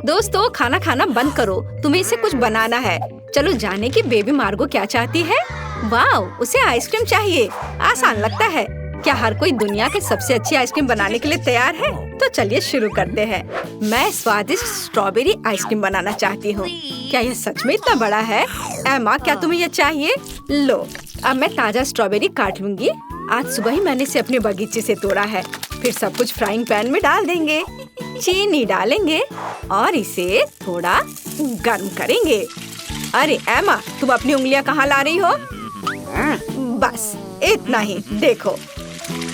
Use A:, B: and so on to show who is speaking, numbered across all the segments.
A: दोस्तों खाना खाना बंद करो, तुम्हें इसे कुछ बनाना है। चलो जाने की बेबी मार्गो क्या चाहती है। वाह, उसे आइसक्रीम चाहिए। आसान लगता है। क्या हर कोई दुनिया के सबसे अच्छी आइसक्रीम बनाने के लिए तैयार है? तो चलिए शुरू करते हैं। मैं स्वादिष्ट स्ट्रॉबेरी आइसक्रीम बनाना चाहती हूँ। क्या यह सच में इतना बड़ा है? एमा, क्या तुम्हें यह चाहिए? लो, अब मैं ताजा स्ट्रॉबेरी काट लूंगी। आज सुबह ही मैंने इसे अपने बगीचे से तोड़ा है। फिर सब कुछ फ्राइंग पैन में डाल देंगे, चीनी डालेंगे और इसे थोड़ा गर्म करेंगे। अरे एमा, तुम अपनी उंगलियां कहाँ ला रही हो? बस इतना ही। देखो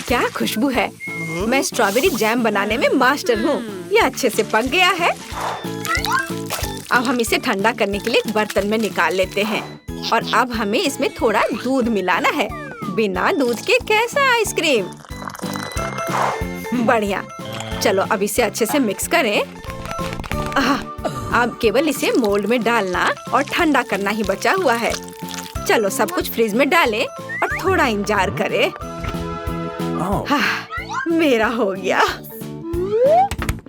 A: क्या खुशबू है। मैं स्ट्रॉबेरी जैम बनाने में मास्टर हूँ। यह अच्छे से पक गया है। अब हम इसे ठंडा करने के लिए एक बर्तन में निकाल लेते हैं और अब हमें इसमें थोड़ा दूध मिलाना है। बिना दूध के कैसा आइसक्रीम? बढ़िया। चलो अब इसे अच्छे से मिक्स करें। अब केवल इसे मोल्ड में डालना और ठंडा करना ही बचा हुआ है। चलो सब कुछ फ्रिज में डालें और थोड़ा इंतजार करें। मेरा हो गया।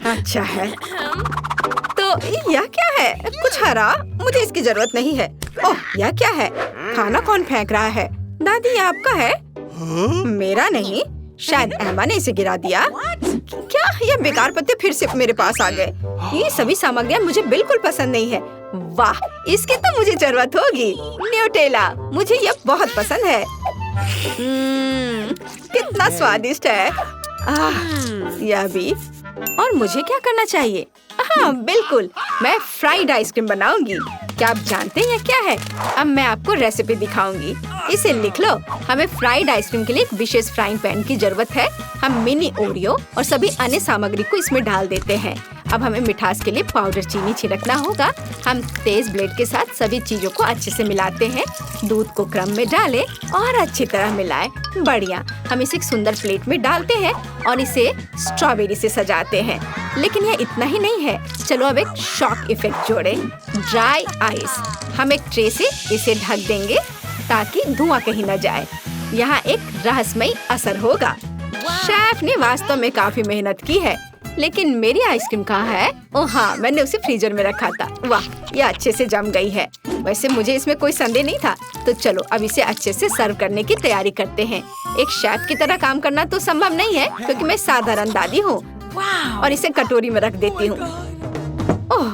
A: अच्छा है। तो यह क्या है? कुछ हरा? मुझे इसकी जरूरत नहीं है। ओह, यह क्या है? खाना कौन फेंक रहा है? दादी, ये आपका है? मेरा नहीं। शायद एमा ने इसे गिरा दिया। क्या ये बेकार पत्ते फिर से मेरे पास आ गए? ये सभी सामग्रियाँ मुझे बिल्कुल पसंद नहीं है। वाह, इसकी तो मुझे जरूरत होगी। न्यूटेला, मुझे यह बहुत पसंद है। कितना स्वादिष्ट है। यह भी। और मुझे क्या करना चाहिए? हाँ बिल्कुल, मैं फ्राइड आइसक्रीम बनाऊंगी। क्या आप जानते हैं यह क्या है? अब मैं आपको रेसिपी दिखाऊंगी। इसे लिख लो। हमें फ्राइड आइसक्रीम के लिए एक विशेष फ्राइंग पैन की जरूरत है। हम मिनी ओरियो और सभी अन्य सामग्री को इसमें डाल देते हैं। अब हमें मिठास के लिए पाउडर चीनी छिड़कना होगा। हम तेज ब्लेड के साथ सभी चीजों को अच्छे से मिलाते हैं। दूध को क्रम में डालें और अच्छी तरह मिलाएं। बढ़िया। हम इसे एक सुंदर प्लेट में डालते हैं और इसे स्ट्रॉबेरी से सजाते हैं। लेकिन यह इतना ही नहीं है। चलो अब एक शॉक इफेक्ट जोड़ें। Dry ice. हम एक ट्रे से इसे ढक देंगे ताकि धुआं कहीं न जाए। यहाँ एक रहस्यमयी असर होगा। शेफ ने वास्तव में काफी मेहनत की है। लेकिन मेरी आइसक्रीम कहाँ है? ओह हाँ, मैंने उसे फ्रीजर में रखा था। वाह, ये अच्छे से जम गई है। वैसे मुझे इसमें कोई संदेह नहीं था। तो चलो अब इसे अच्छे से सर्व करने की तैयारी करते हैं। एक शेफ की तरह काम करना तो संभव नहीं है क्योंकि मैं साधारण दादी हूँ। और इसे कटोरी में रख देती हूँ। ओह,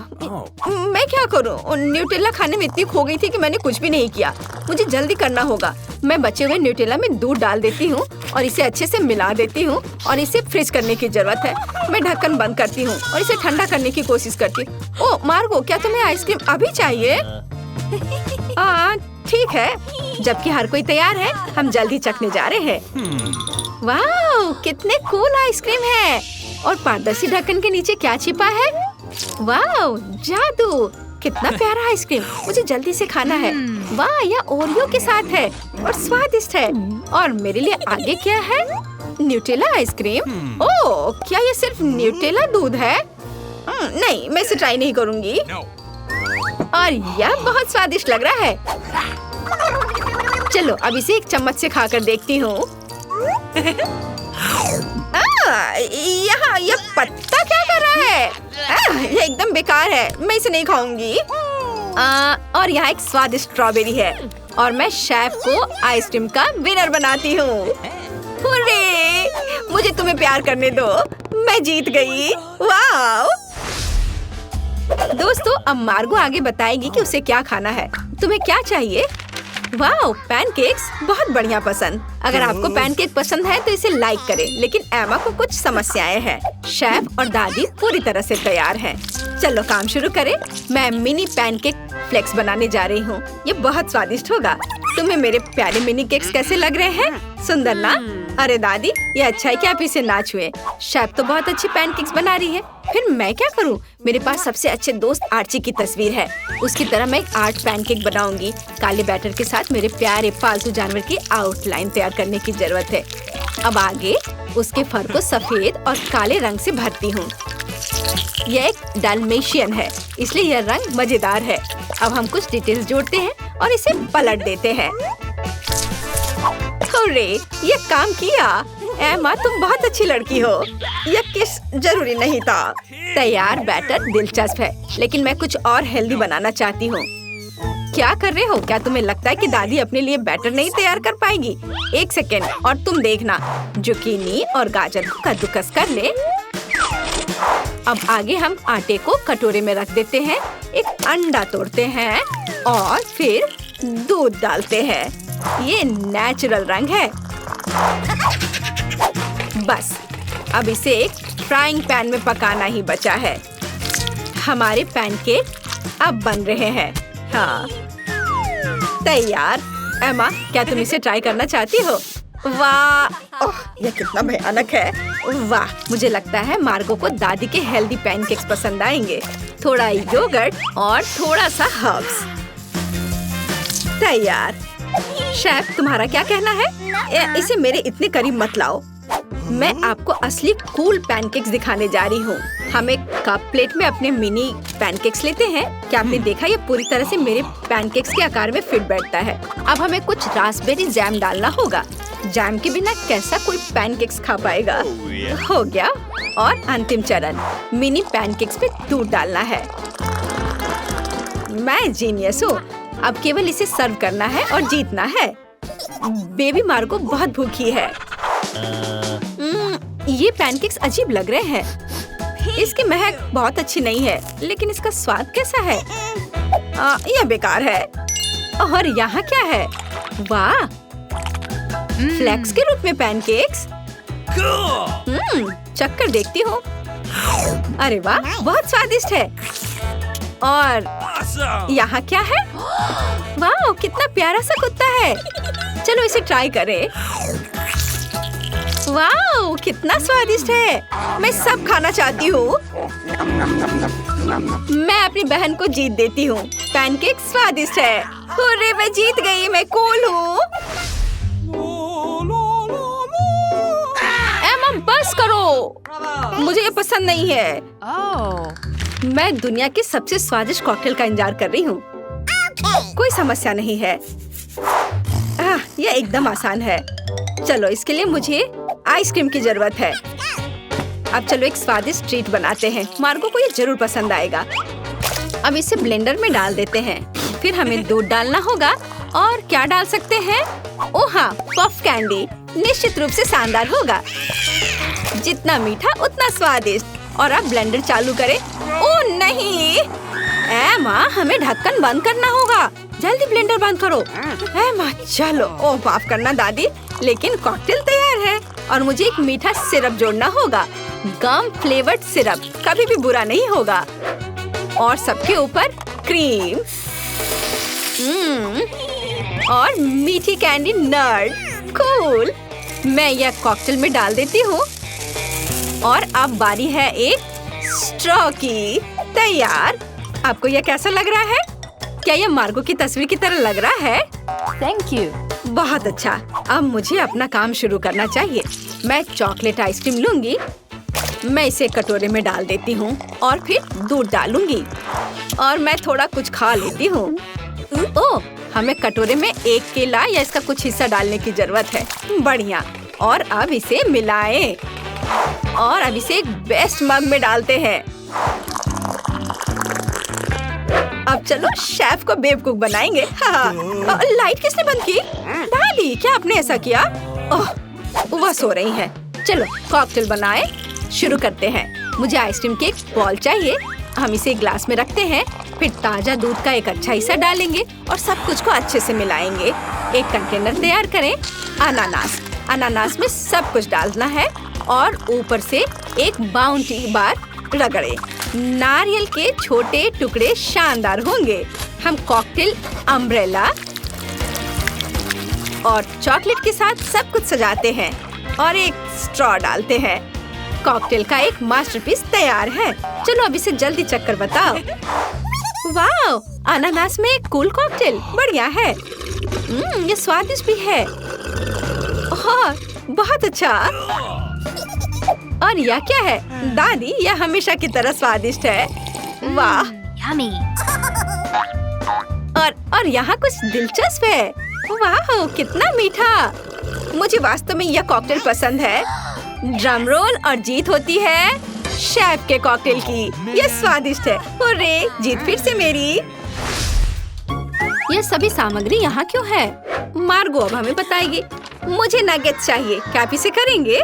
A: मैं क्या करूँ? न्यूटेला खाने में इतनी खो गई थी कि मैंने कुछ भी नहीं किया। मुझे जल्दी करना होगा। मैं बचे हुए न्यूटेला में दूध डाल देती हूँ और इसे अच्छे से मिला देती हूँ और इसे फ्रीज करने की जरूरत है। मैं ढक्कन बंद करती हूँ और इसे ठंडा करने की कोशिश करती हूँ। ओह मार्गो, क्या तुम्हें आइसक्रीम अभी चाहिए? ठीक है। जबकि हर कोई तैयार है, हम जल्दी चखने जा रहे हैं। वाह, कितने कूल आइसक्रीम है। और पारदर्शी ढक्कन के नीचे क्या छिपा है? वाह, जादू। कितना प्यारा आइसक्रीम। मुझे जल्दी से खाना है। वाह, यह ओरियो के साथ है और स्वादिष्ट है। और मेरे लिए आगे क्या है? Nutella ice cream. ओह, क्या ये सिर्फ न्यूटेला दूध है? नहीं, मैं इसे ट्राई नहीं करूंगी। और यह बहुत स्वादिष्ट लग रहा है। चलो अब इसे एक चम्मच से खाकर देखती हूँ। यहाँ यह पत्ता क्या कर रहा है? यह एकदम बेकार है। मैं इसे नहीं खाऊंगी। और यहाँ एक स्वादिष्ट स्ट्रॉबेरी है और मैं शेफ को आइसक्रीम का विनर बनाती हूँ। हुर्रे! मुझे तुम्हें प्यार करने दो। मैं जीत गई। वाह! दोस्तों, अब मार्गो आगे बताएगी कि उसे क्या खाना है। तुम्हें क्या चाहिए? वाह, पैनकेक्स बहुत बढ़िया पसंद। अगर आपको पैनकेक पसंद है तो इसे लाइक करें। लेकिन एमा को कुछ समस्याएं हैं। शेफ और दादी पूरी तरह से तैयार हैं। चलो काम शुरू करें। मैं मिनी पैनकेक फ्लेक्स बनाने जा रही हूँ। ये बहुत स्वादिष्ट होगा। तुम्हें मेरे प्यारे मिनी केक्स कैसे लग रहे हैं? सुंदर ना? अरे दादी, ये अच्छा है कि आप इसे ना छुए। शेफ तो बहुत अच्छी पैनकेक्स बना रही है। फिर मैं क्या करूं? मेरे पास सबसे अच्छे दोस्त आर्ची की तस्वीर है। उसकी तरह मैं एक आर्ट पैनकेक बनाऊंगी। काले बैटर के साथ मेरे प्यारे पालतू जानवर की आउटलाइन तैयार करने की जरूरत है। अब आगे उसके फर को सफेद और काले रंग से भरती हूँ। यह एक डाल्मेशियन है, इसलिए यह रंग मजेदार है। अब हम कुछ डिटेल्स जोड़ते हैं और इसे पलट देते हैं। हुर्रे, ये काम किया। एमा, तुम बहुत अच्छी लड़की हो। यह किस जरूरी नहीं था। तैयार बैटर दिलचस्प है, लेकिन मैं कुछ और हेल्दी बनाना चाहती हूँ। क्या कर रहे हो? क्या तुम्हें लगता है कि दादी अपने लिए बैटर नहीं तैयार कर पाएगी? एक सेकेंड और तुम देखना। जुकीनी और गाजर को कद्दूकस कर ले। अब आगे हम आटे को कटोरे में रख देते हैं, एक अंडा तोड़ते हैं और फिर दूध डालते हैं। ये नेचुरल रंग है। बस अब इसे एक फ्राइंग पैन में पकाना ही बचा है। हमारे पैनकेक अब बन रहे हैं। हाँ, तैयार। एमा, क्या तुम इसे ट्राई करना चाहती हो? वाह, यह कितना भयानक है। वाह, मुझे लगता है मार्गो को दादी के हेल्दी पैनकेक्स पसंद आएंगे। थोड़ा योगर्ट और थोड़ा सा हर्ब्स। तैयार। शेफ, तुम्हारा क्या कहना है? इसे मेरे इतने करीब मत लाओ। मैं आपको असली कूल पैनकेक्स दिखाने जा रही हूँ। हम एक कप प्लेट में अपने मिनी पैनकेक्स लेते हैं। क्या आपने देखा? ये पूरी तरह से मेरे पैनकेक्स के आकार में फिट बैठता है। अब हमें कुछ रास्पबेरी जैम डालना होगा। जैम के बिना कैसा कोई पैनकेक्स खा पाएगा? हो गया। और अंतिम चरण, मिनी पैनकेक्स में दूध डालना है। मैं जीनियस हूँ। अब केवल इसे सर्व करना है और जीतना है। बेबी मार्गो बहुत भूखी है। ये पैनकेक्स अजीब लग रहे हैं। इसकी महक बहुत अच्छी नहीं है, लेकिन इसका स्वाद कैसा है? यह बेकार है। और यहाँ क्या है? वाह, फ्लेक्स के रूप में पैनकेक्स। चक्कर देखती हूँ। अरे वाह, बहुत स्वादिष्ट है। और यहाँ क्या है? वाह, कितना प्यारा सा कुत्ता है। चलो इसे ट्राई करें। वाह, कितना स्वादिष्ट है। मैं सब खाना चाहती हूँ। मैं अपनी बहन को जीत देती हूँ। पैनकेक स्वादिष्ट है। अरे, मैं जीत गई। मैं कूल हूँ। एमा, बस करो। मुझे ये पसंद नहीं है। मैं दुनिया के सबसे स्वादिष्ट कॉकटेल का इंतजार कर रही हूँ। कोई समस्या नहीं है। यह एकदम आसान है। चलो, इसके लिए मुझे आइसक्रीम की जरूरत है। अब चलो एक स्वादिष्ट ट्रीट बनाते हैं। मार्गो को ये जरूर पसंद आएगा। अब इसे ब्लेंडर में डाल देते हैं। फिर हमें दूध डालना होगा। और क्या डाल सकते हैं? ओह हाँ, पफ कैंडी। निश्चित रूप से शानदार होगा। जितना मीठा उतना स्वादिष्ट। और अब ब्लेंडर चालू करें। ओह नहीं, एमा, हमें ढक्कन बंद करना होगा। जल्दी ब्लेंडर बंद करो। एमा, चलो। ओह, माफ करना दादी, लेकिन कॉकटेल तैयार है। और मुझे एक मीठा सिरप जोड़ना होगा। गम फ्लेवर्ड सिरप कभी भी बुरा नहीं होगा। और सबके ऊपर क्रीम और मीठी कैंडी नट। कूल। मैं यह कॉकटेल में डाल देती हूँ। और अब बारी है एक स्ट्रॉ की। तैयार। आपको यह कैसा लग रहा है? क्या यह मार्गो की तस्वीर की तरह लग रहा है? Thank you. बहुत अच्छा। अब मुझे अपना काम शुरू करना चाहिए। मैं चॉकलेट आइसक्रीम लूंगी। मैं इसे कटोरे में डाल देती हूँ और फिर दूध डालूंगी। और मैं थोड़ा कुछ खा लेती हूँ। ओह, हमें कटोरे में एक केला या इसका कुछ हिस्सा डालने की जरूरत है। बढ़िया। और अब इसे मिलाएं। और अब इसे एक बेस्ट मग में डालते हैं। अब चलो शेफ को बेवकूफ बनाएंगे। हाँ। लाइट किसने बंद की? दादी, क्या आपने ऐसा किया? ओह, वह सो रही है। चलो कॉकटेल बनाए। शुरू करते हैं। मुझे आइसक्रीम के एक बॉल चाहिए। हम इसे ग्लास में रखते हैं। फिर ताजा दूध का एक अच्छा हिस्सा डालेंगे और सब कुछ को अच्छे से मिलाएंगे। एक कंटेनर तैयार करें। अनानास। अनानास में सब कुछ डालना है और ऊपर से एक बाउंटी बार रगड़े। नारियल के छोटे टुकड़े शानदार होंगे। हम कॉकटेल अम्ब्रेला और चॉकलेट के साथ सब कुछ सजाते हैं और एक स्ट्रॉ डालते हैं। कॉकटेल का एक मास्टरपीस तैयार है। चलो अब इसे जल्दी चक्कर बताओ। वाह, अनानास में एक कूल कॉकटेल। बढ़िया है। ये स्वादिष्ट भी है। हाँ, बहुत अच्छा। और यह क्या है? दादी, यह हमेशा की तरह स्वादिष्ट है। वाह। और यहाँ कुछ दिलचस्प है। वाह, कितना मीठा। मुझे वास्तव में यह कॉकटेल पसंद है। ड्रम रोल और जीत होती है शेफ के कॉकटेल की। यह स्वादिष्ट है। हुर्रे, जीत फिर से मेरी। यह सभी सामग्री यहाँ क्यों है? मार्गो अब हमें बताएगी। मुझे नगेट्स चाहिए। क्या आप इसे करेंगे?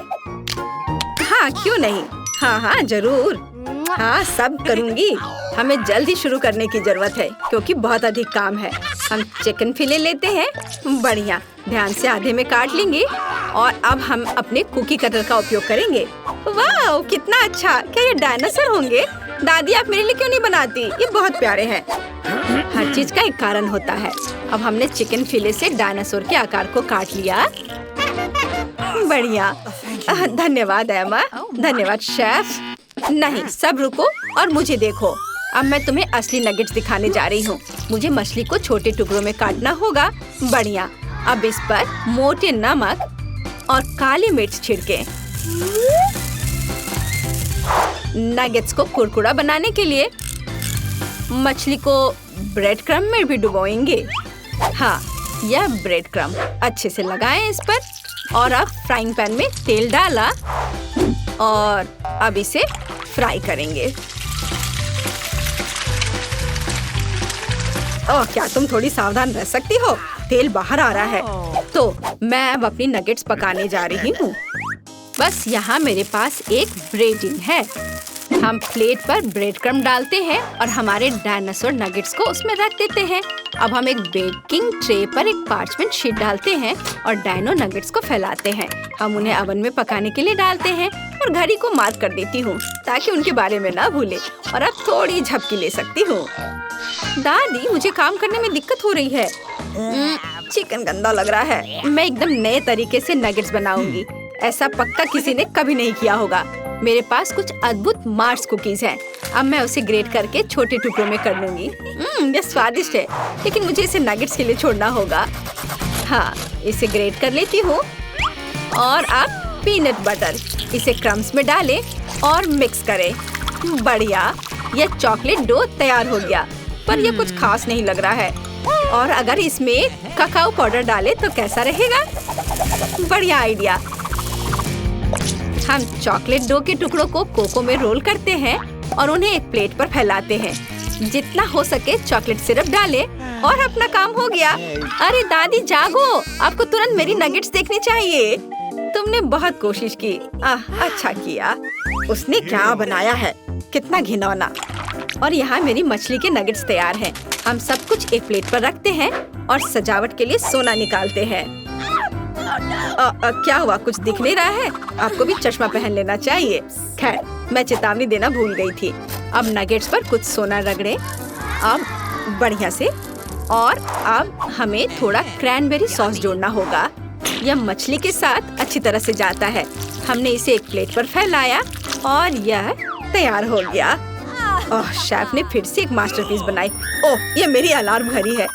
A: हाँ, क्यों नहीं। हाँ, जरूर। हाँ, सब करूँगी। हमें जल्दी शुरू करने की जरूरत है क्योंकि बहुत अधिक काम है। हम चिकन फिले लेते हैं। बढ़िया, ध्यान से आधे में काट लेंगे और अब हम अपने कुकी कटर का उपयोग करेंगे। वाह, कितना अच्छा। क्या ये डायनासोर होंगे? दादी, आप मेरे लिए क्यों नहीं बनाती? ये बहुत प्यारे हैं। हर चीज का एक कारण होता है। अब हमने चिकन फिले से डायनासोर के आकार को काट लिया। बढ़िया, धन्यवाद एमा। धन्यवाद शेफ। नहीं, सब रुको और मुझे देखो। अब मैं तुम्हें असली नगेट्स दिखाने जा रही हूँ। मुझे मछली को छोटे टुकड़ों में काटना होगा। बढ़िया, अब इस पर मोटे नमक और काली मिर्च छिड़के। नगेट्स को कुरकुरा बनाने के लिए मछली को ब्रेड क्रम में भी डुबोएंगे। हाँ, यह ब्रेड क्रम अच्छे से लगाएं इस पर और अब फ्राइंग पैन में तेल डाला और अब इसे फ्राई करेंगे। ओह, क्या तुम थोड़ी सावधान रह सकती हो? तेल बाहर आ रहा है। तो मैं अब अपनी नगेट्स पकाने जा रही हूँ। बस यहाँ मेरे पास एक ब्रेडिंग है। हम प्लेट पर ब्रेड क्रम्ब डालते हैं और हमारे डायनासोर नगेट्स को उसमें रख देते हैं। अब हम एक बेकिंग ट्रे पर एक पार्चमेंट शीट डालते हैं और डायनो नगेट्स को फैलाते हैं। हम उन्हें ओवन में पकाने के लिए डालते हैं और घड़ी को मार्क कर देती हूँ ताकि उनके बारे में ना भूले। और अब थोड़ी झपकी ले सकती हूँ। दादी, मुझे काम करने में दिक्कत हो रही है। चिकन गंदा लग रहा है। मैं एकदम नए तरीके से नगेट्स बनाऊंगी। ऐसा पक्का किसी ने कभी नहीं किया होगा। मेरे पास कुछ अद्भुत मार्स कुकीज हैं। अब मैं उसे ग्रेट करके छोटे टुकड़ों में कर लूंगी। यह स्वादिष्ट है, लेकिन मुझे इसे नगेट्स के लिए छोड़ना होगा। हाँ, इसे ग्रेट कर लेती हूँ और अब पीनट बटर। इसे क्रम्स में डालें और मिक्स करें। बढ़िया, यह चॉकलेट डो तैयार हो गया, पर यह कुछ खास नहीं लग रहा है। और अगर इसमें ककाओ पाउडर डालें तो कैसा रहेगा? बढ़िया आइडिया। हम चॉकलेट डो के टुकड़ों को कोको में रोल करते हैं और उन्हें एक प्लेट पर फैलाते हैं। जितना हो सके चॉकलेट सिरप डालें और अपना काम हो गया। अरे दादी, जागो, आपको तुरंत मेरी नगेट्स देखनी चाहिए। तुमने बहुत कोशिश की। अच्छा किया। उसने क्या बनाया है? कितना घिनौना। और यहाँ मेरी मछली के नगेट्स तैयार हैं। हम सब कुछ एक प्लेट पर रखते हैं और सजावट के लिए सोना निकालते हैं। क्या हुआ? कुछ दिख नहीं रहा है? आपको भी चश्मा पहन लेना चाहिए। खैर, मैं चेतावनी देना भूल गई थी। अब नगेट्स पर कुछ सोना रगड़े। अब बढ़िया से। और अब हमें थोड़ा क्रैनबेरी सॉस जोड़ना होगा। यह मछली के साथ अच्छी तरह से जाता है। हमने इसे एक प्लेट पर फैलाया और यह तैयार हो गया। ओह, शेफ ने फिर से एक मास्टरपीस बनाई। ओह, यह मेरी अलार्म घड़ी है।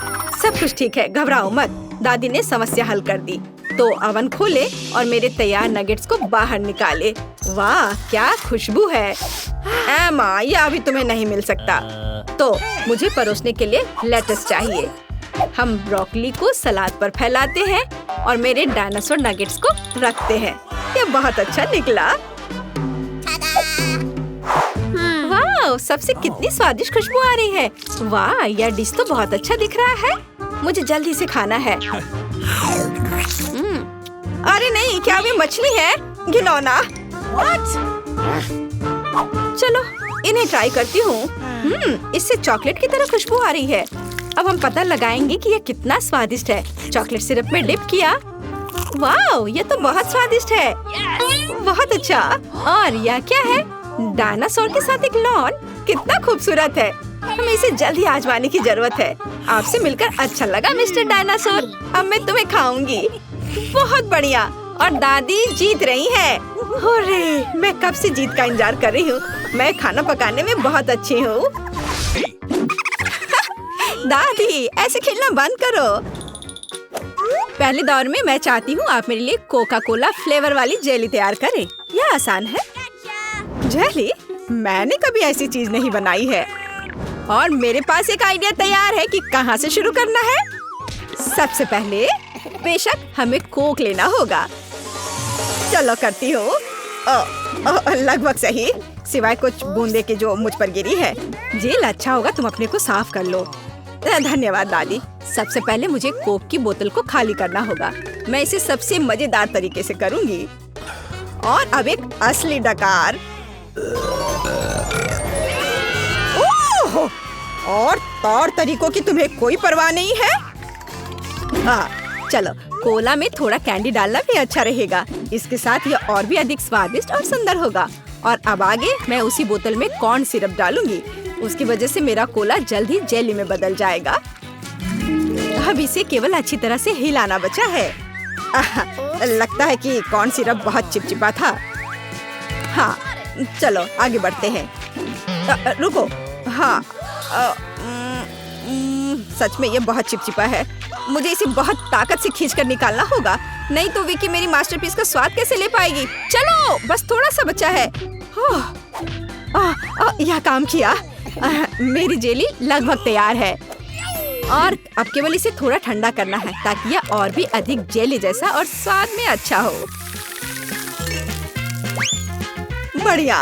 A: सब कुछ ठीक है, घबराओ मत। दादी ने समस्या हल कर दी। तो ओवन खोले और मेरे तैयार नगेट्स को बाहर निकाले। वाह, क्या खुशबू है। एमा, यह अभी तुम्हें नहीं मिल सकता। तो मुझे परोसने के लिए लेटस चाहिए। हम ब्रोकली को सलाद पर फैलाते हैं और मेरे डायनासोर नगेट्स को रखते हैं। यह बहुत अच्छा निकला। वाह, सबसे कितनी स्वादिष्ट खुशबू आ रही है। वाह, यह डिश तो बहुत अच्छा दिख रहा है। मुझे जल्दी से खाना है। अरे नहीं, क्या वे मछली है? घिनौना। चलो, इन्हें ट्राई करती हूँ। इससे चॉकलेट की तरह खुशबू आ रही है। अब हम पता लगाएंगे कि यह कितना स्वादिष्ट है। चॉकलेट सिरप में डिप किया। वाह, यह तो बहुत स्वादिष्ट है। बहुत अच्छा। और यह क्या है? डायनासोर के साथ एक लॉन। कितना खूबसूरत है। हमें इसे जल्दी आजमाने की जरूरत है। आपसे मिलकर अच्छा लगा मिस्टर डायनासोर। अब मैं तुम्हें खाऊंगी। बहुत बढ़िया। और दादी जीत रही है। हुर्रे, मैं कब से जीत का इंतजार कर रही हूँ। मैं खाना पकाने में बहुत अच्छी हूँ। दादी, ऐसे खेलना बंद करो। पहले दौर में मैं चाहती हूँ आप मेरे लिए कोका कोला फ्लेवर वाली जेली तैयार करें। यह आसान है। जेली? मैंने कभी ऐसी चीज नहीं बनाई है। और मेरे पास एक आइडिया तैयार है कि कहाँ से शुरू करना है। सबसे पहले बेशक हमें कोक लेना होगा। चलो करती हूँ। लगभग सही, सिवाय कुछ बूंदे के जो मुझ पर गिरी है। जेल अच्छा होगा तुम अपने को साफ कर लो। धन्यवाद दादी। सबसे पहले मुझे कोक की बोतल को खाली करना होगा। मैं इसे सबसे मजेदार तरीके से करूंगी। और अब एक असली डकार। ओह! और तौर तरीकों की तुम्हें कोई परवाह नहीं है? चलो कोला में थोड़ा कैंडी डालना भी अच्छा रहेगा। इसके साथ यह और भी अधिक स्वादिष्ट और सुंदर होगा। और अब आगे मैं उसी बोतल में कॉर्न सिरप डालूंगी। उसकी वजह से मेरा कोला जल्द ही जेली में बदल जाएगा। अब इसे केवल अच्छी तरह से हिलाना बचा है। लगता है कि कॉर्न सिरप बहुत चिपचिपा था। हाँ, चलो आगे बढ़ते हैं। रुको, हाँ, सच में ये बहुत चिपचिपा है। मुझे इसे बहुत ताकत से खींचकर निकालना होगा, नहीं तो विकी मेरी मास्टरपीस का स्वाद कैसे ले पाएगी। चलो, बस थोड़ा सा बचा है। यह काम किया। मेरी जेली लगभग तैयार है और अब केवल इसे थोड़ा ठंडा करना है ताकि यह और भी अधिक जेली जैसा और स्वाद में अच्छा हो। बढ़िया।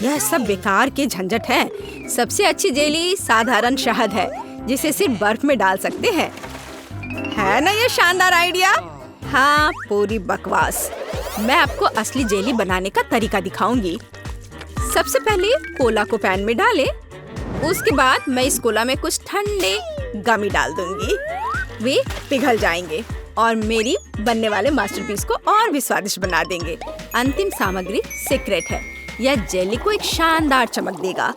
A: यह सब बेकार के झंझट है। सबसे अच्छी जेली साधारण शहद है जिसे सिर्फ बर्फ में डाल सकते हैं। है ना ये शानदार आइडिया? हाँ, पूरी बकवास। मैं आपको असली जेली बनाने का तरीका दिखाऊंगी। सबसे पहले कोला को पैन में डालें। उसके बाद मैं इस कोला में कुछ ठंडे गमी डाल दूंगी। वे पिघल जाएंगे और मेरी बनने वाले मास्टरपीस को और भी स्वादिष्ट बना देंगे। अंतिम सामग्री सीक्रेट है। यह जेली को एक शानदार चमक देगा।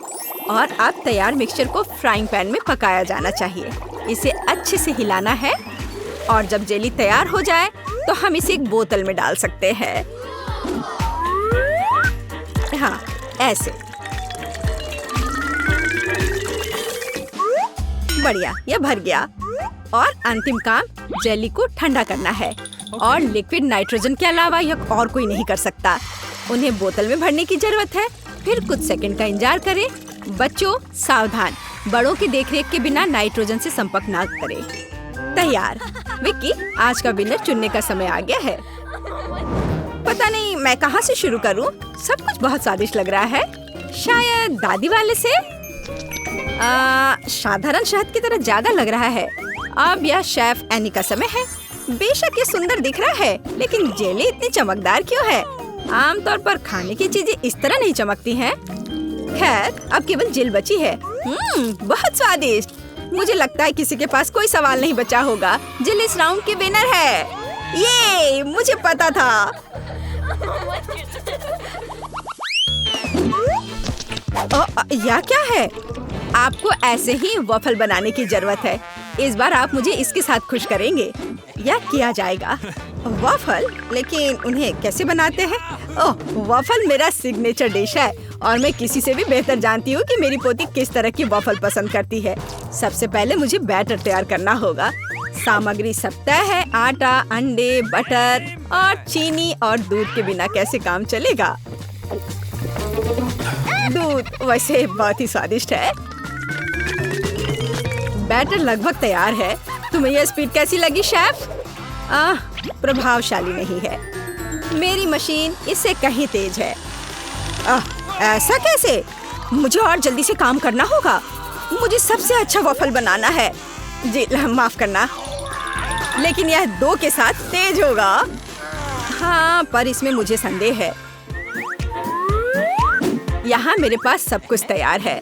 A: और अब तैयार मिक्सचर को फ्राइंग पैन में पकाया जाना चाहिए। इसे अच्छे से हिलाना है और जब जेली तैयार हो जाए तो हम इसे एक बोतल में डाल सकते हैं। हाँ, ऐसे। बढ़िया, यह भर गया। और अंतिम काम जेली को ठंडा करना है। और लिक्विड नाइट्रोजन के अलावा यह और कोई नहीं कर सकता। उन्हें बोतल में भरने की जरूरत है। फिर कुछ सेकंड का इंतजार करें। बच्चों सावधान, बड़ों की देखरेख के बिना नाइट्रोजन से संपर्क न करें। तैयार। विक्की, आज का विनर चुनने का समय आ गया है। पता नहीं मैं कहाँ से शुरू करूँ। सब कुछ बहुत स्वादिष्ट लग रहा है। शायद दादी वाले से। साधारण शहद की तरह ज्यादा लग रहा है। अब यह शेफ एनी का समय है। बेशक ये सुंदर दिख रहा है, लेकिन जेली इतनी चमकदार क्यों है? आमतौर पर खाने की चीजें इस तरह नहीं चमकती हैं। खैर, अब केवल जेल बची है। बहुत स्वादिष्ट। मुझे लगता है किसी के पास कोई सवाल नहीं बचा होगा। जेल इस राउंड की विनर है। ये मुझे पता था। यह क्या है? आपको ऐसे ही वॉफल बनाने की जरूरत है। इस बार आप मुझे इसके साथ खुश करेंगे। यह किया जाएगा। वॉफल? लेकिन उन्हें कैसे बनाते हैं? ओह, वॉफल मेरा सिग्नेचर डिश है और मैं किसी से भी बेहतर जानती हूँ कि मेरी पोती किस तरह की वॉफल पसंद करती है। सबसे पहले मुझे बैटर तैयार करना होगा। सामग्री सब तय है। आटा, अंडे, बटर और चीनी और दूध के बिना कैसे काम चलेगा? दूध वैसे बहुत ही स्वादिष्ट है। बैटर लगभग तैयार है। तुम्हें यह स्पीड कैसी लगी शेफ? प्रभावशाली नहीं है। मेरी मशीन इससे कहीं तेज है। ऐसा कैसे? मुझे और जल्दी से काम करना होगा। मुझे सबसे अच्छा वॉफल बनाना है। जी माफ करना, लेकिन यह 2 के साथ तेज होगा। हाँ, पर इसमें मुझे संदेह है। यहाँ मेरे पास सब कुछ तैयार है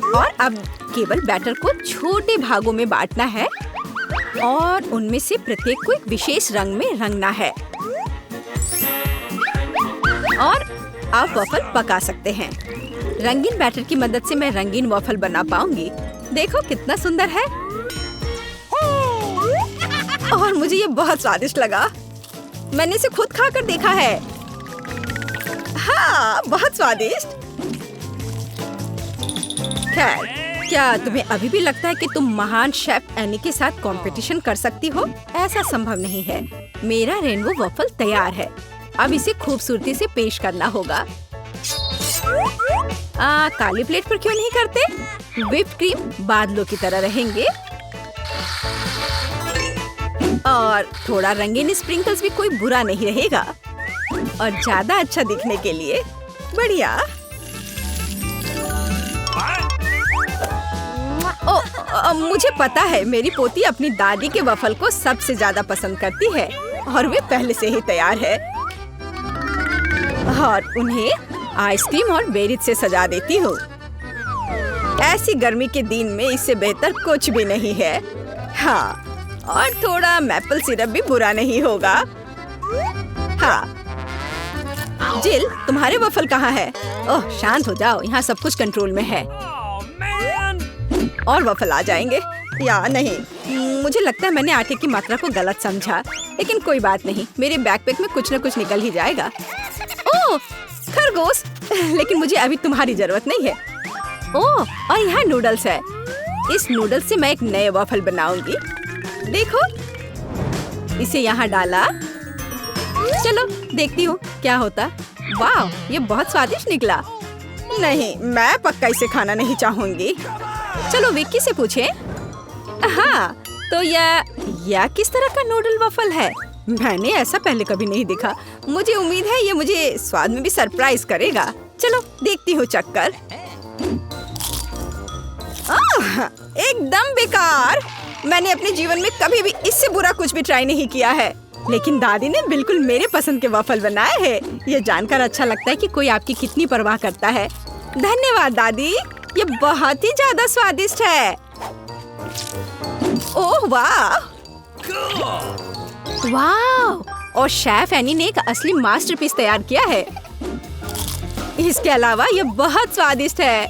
A: और अब केवल बैटर को छोटे भागों में बांटना है और उनमें से प्रत्येक को एक विशेष रंग में रंगना है। और आप वॉफल पका सकते हैं। रंगीन बैटर की मदद से मैं रंगीन वॉफल बना पाऊंगी। देखो कितना सुंदर है। और मुझे ये बहुत स्वादिष्ट लगा। मैंने इसे खुद खाकर देखा है। हाँ, बहुत स्वादिष्ट। खैर, क्या तुम्हें अभी भी लगता है कि तुम महान शेफ एनी के साथ कंपटीशन कर सकती हो? ऐसा संभव नहीं है। मेरा रेनबो वॉफल तैयार है। अब इसे खूबसूरती से पेश करना होगा। काली प्लेट पर क्यों नहीं करते? व्हिप्ड क्रीम बादलों की तरह रहेंगे। और थोड़ा रंगीन स्प्रिंकल्स भी कोई बुरा नहीं रहेगा। और ज्यादा अच्छा दिखने के लिए बढ़िया। मुझे पता है मेरी पोती अपनी दादी के वफल को सबसे ज्यादा पसंद करती है और वे पहले से ही तैयार है। और उन्हें आइसक्रीम और बेरीज से सजा देती हूँ। ऐसी गर्मी के दिन में इससे बेहतर कुछ भी नहीं है। हाँ, और थोड़ा मैपल सिरप भी बुरा नहीं होगा। हाँ, जिल, तुम्हारे वफल कहाँ है? ओह, शांत हो जाओ, यहाँ सब कुछ कंट्रोल में है। और वफल आ जाएंगे या नहीं? मुझे लगता है मैंने आटे की मात्रा को गलत समझा, लेकिन कोई बात नहीं, मेरे बैकपैक में कुछ न कुछ निकल ही जाएगा। ओह, खरगोश, लेकिन मुझे अभी तुम्हारी जरूरत नहीं है। ओह, और यहाँ नूडल्स है। इस नूडल्स से मैं एक नए वफल बनाऊंगी। देखो, इसे यहाँ डाला। चलो देखती हूँ क्या होता। वाह, ये बहुत स्वादिष्ट निकला। नहीं, मैं पक्का इसे खाना नहीं चाहूंगी। चलो विक्की से पूछें। हाँ, तो यह किस तरह का नूडल वफल है? मैंने ऐसा पहले कभी नहीं देखा। मुझे उम्मीद है ये मुझे स्वाद में भी सरप्राइज करेगा। चलो देखती हूँ चक्कर। एकदम बेकार। मैंने अपने जीवन में कभी भी इससे बुरा कुछ भी ट्राई नहीं किया है, लेकिन दादी ने बिल्कुल मेरे पसंद के वफल बनाए हैं। ये जानकर अच्छा लगता है कि कोई आपकी कितनी परवाह करता है। धन्यवाद दादी, ये बहुत ही ज्यादा स्वादिष्ट है। ओह वाह, वाह! और शेफ एनी ने एक असली मास्टरपीस तैयार किया है। इसके अलावा ये बहुत स्वादिष्ट है।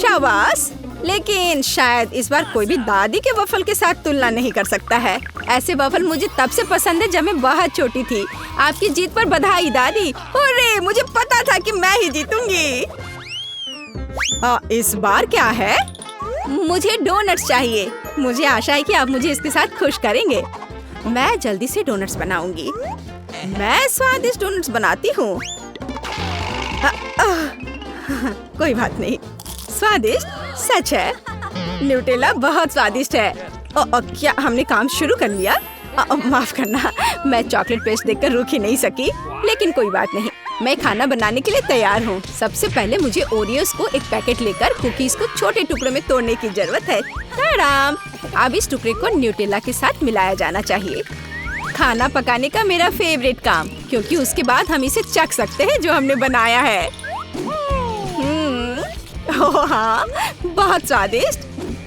A: शाबाश! लेकिन शायद इस बार कोई भी दादी के वफल के साथ तुलना नहीं कर सकता है। ऐसे वफल मुझे तब से पसंद है जब मैं बहुत छोटी थी। आपकी जीत पर बधाई दादी। अरे, मुझे पता था कि मैं ही जीतूंगी। इस बार क्या है? मुझे डोनट्स चाहिए। मुझे आशा है कि आप मुझे इसके साथ खुश करेंगे। मैं जल्दी से डोनट्स बनाऊंगी। मैं स्वादिष्ट डोनट्स बनाती हूँ। कोई बात नहीं, स्वादिष्ट सच है। न्यूटेला बहुत स्वादिष्ट है। क्या हमने काम शुरू कर लिया? माफ करना, मैं चॉकलेट पेस्ट देखकर रुक ही नहीं सकी। लेकिन कोई बात नहीं, मैं खाना बनाने के लिए तैयार हूँ। सबसे पहले मुझे ओरियोस को एक पैकेट लेकर कुकीज को छोटे टुकड़ों में तोड़ने की जरूरत है। आराम। अब इस टुकड़े को न्यूटेला के साथ मिलाया जाना चाहिए। खाना पकाने का मेरा फेवरेट काम, क्योंकि उसके बाद हम इसे चख सकते हैं जो हमने बनाया है। ओह हाँ, बहुत स्वादिष्ट।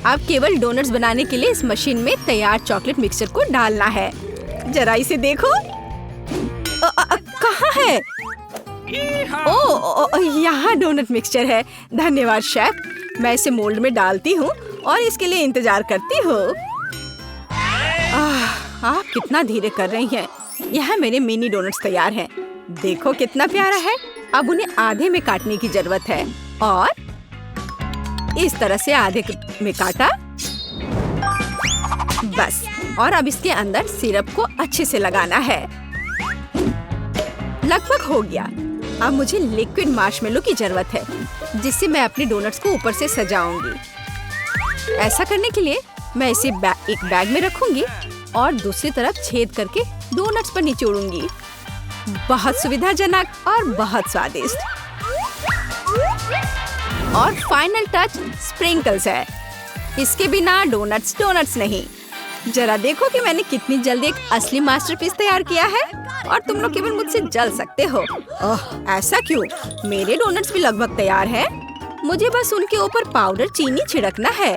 A: अब केवल डोनट्स बनाने के लिए इस मशीन में तैयार चॉकलेट मिक्सचर को डालना है। जरा इसे देखो। कहाँ है? ओह, यहाँ डोनट मिक्सचर है। धन्यवाद शेफ। मैं इसे मोल्ड में डालती हूँ और इसके लिए इंतजार करती हूँ। आप कितना धीरे कर रही हैं। यहाँ मेरे मिनी डोनट्स तैयार हैं। देखो कितना प्यारा है। अब उन्हें आधे में काटने की जरूरत है और इस तरह से आधे में काटा। बस, और अब इसके अंदर सिरप को अच्छे से लगाना है। लगभग हो गया। अब मुझे लिक्विड मार्शमेलो की जरूरत है, जिससे मैं अपने डोनट्स को ऊपर से सजाऊंगी। ऐसा करने के लिए मैं इसे एक बैग में रखूंगी और दूसरी तरफ छेद करके डोनट्स पर निचोड़ूंगी। बहुत सुविधाजनक और बहुत स्वादिष्ट। और फाइनल टच स्प्रिंकल्स है। इसके बिना डोनट्स डोनट्स नहीं। जरा देखो कि मैंने कितनी जल्दी एक असली मास्टरपीस तैयार किया है और तुम लोग केवल मुझसे जल सकते हो। ओह, ऐसा क्यों? मेरे डोनट्स भी लगभग तैयार हैं। मुझे बस उनके ऊपर पाउडर चीनी छिड़कना है।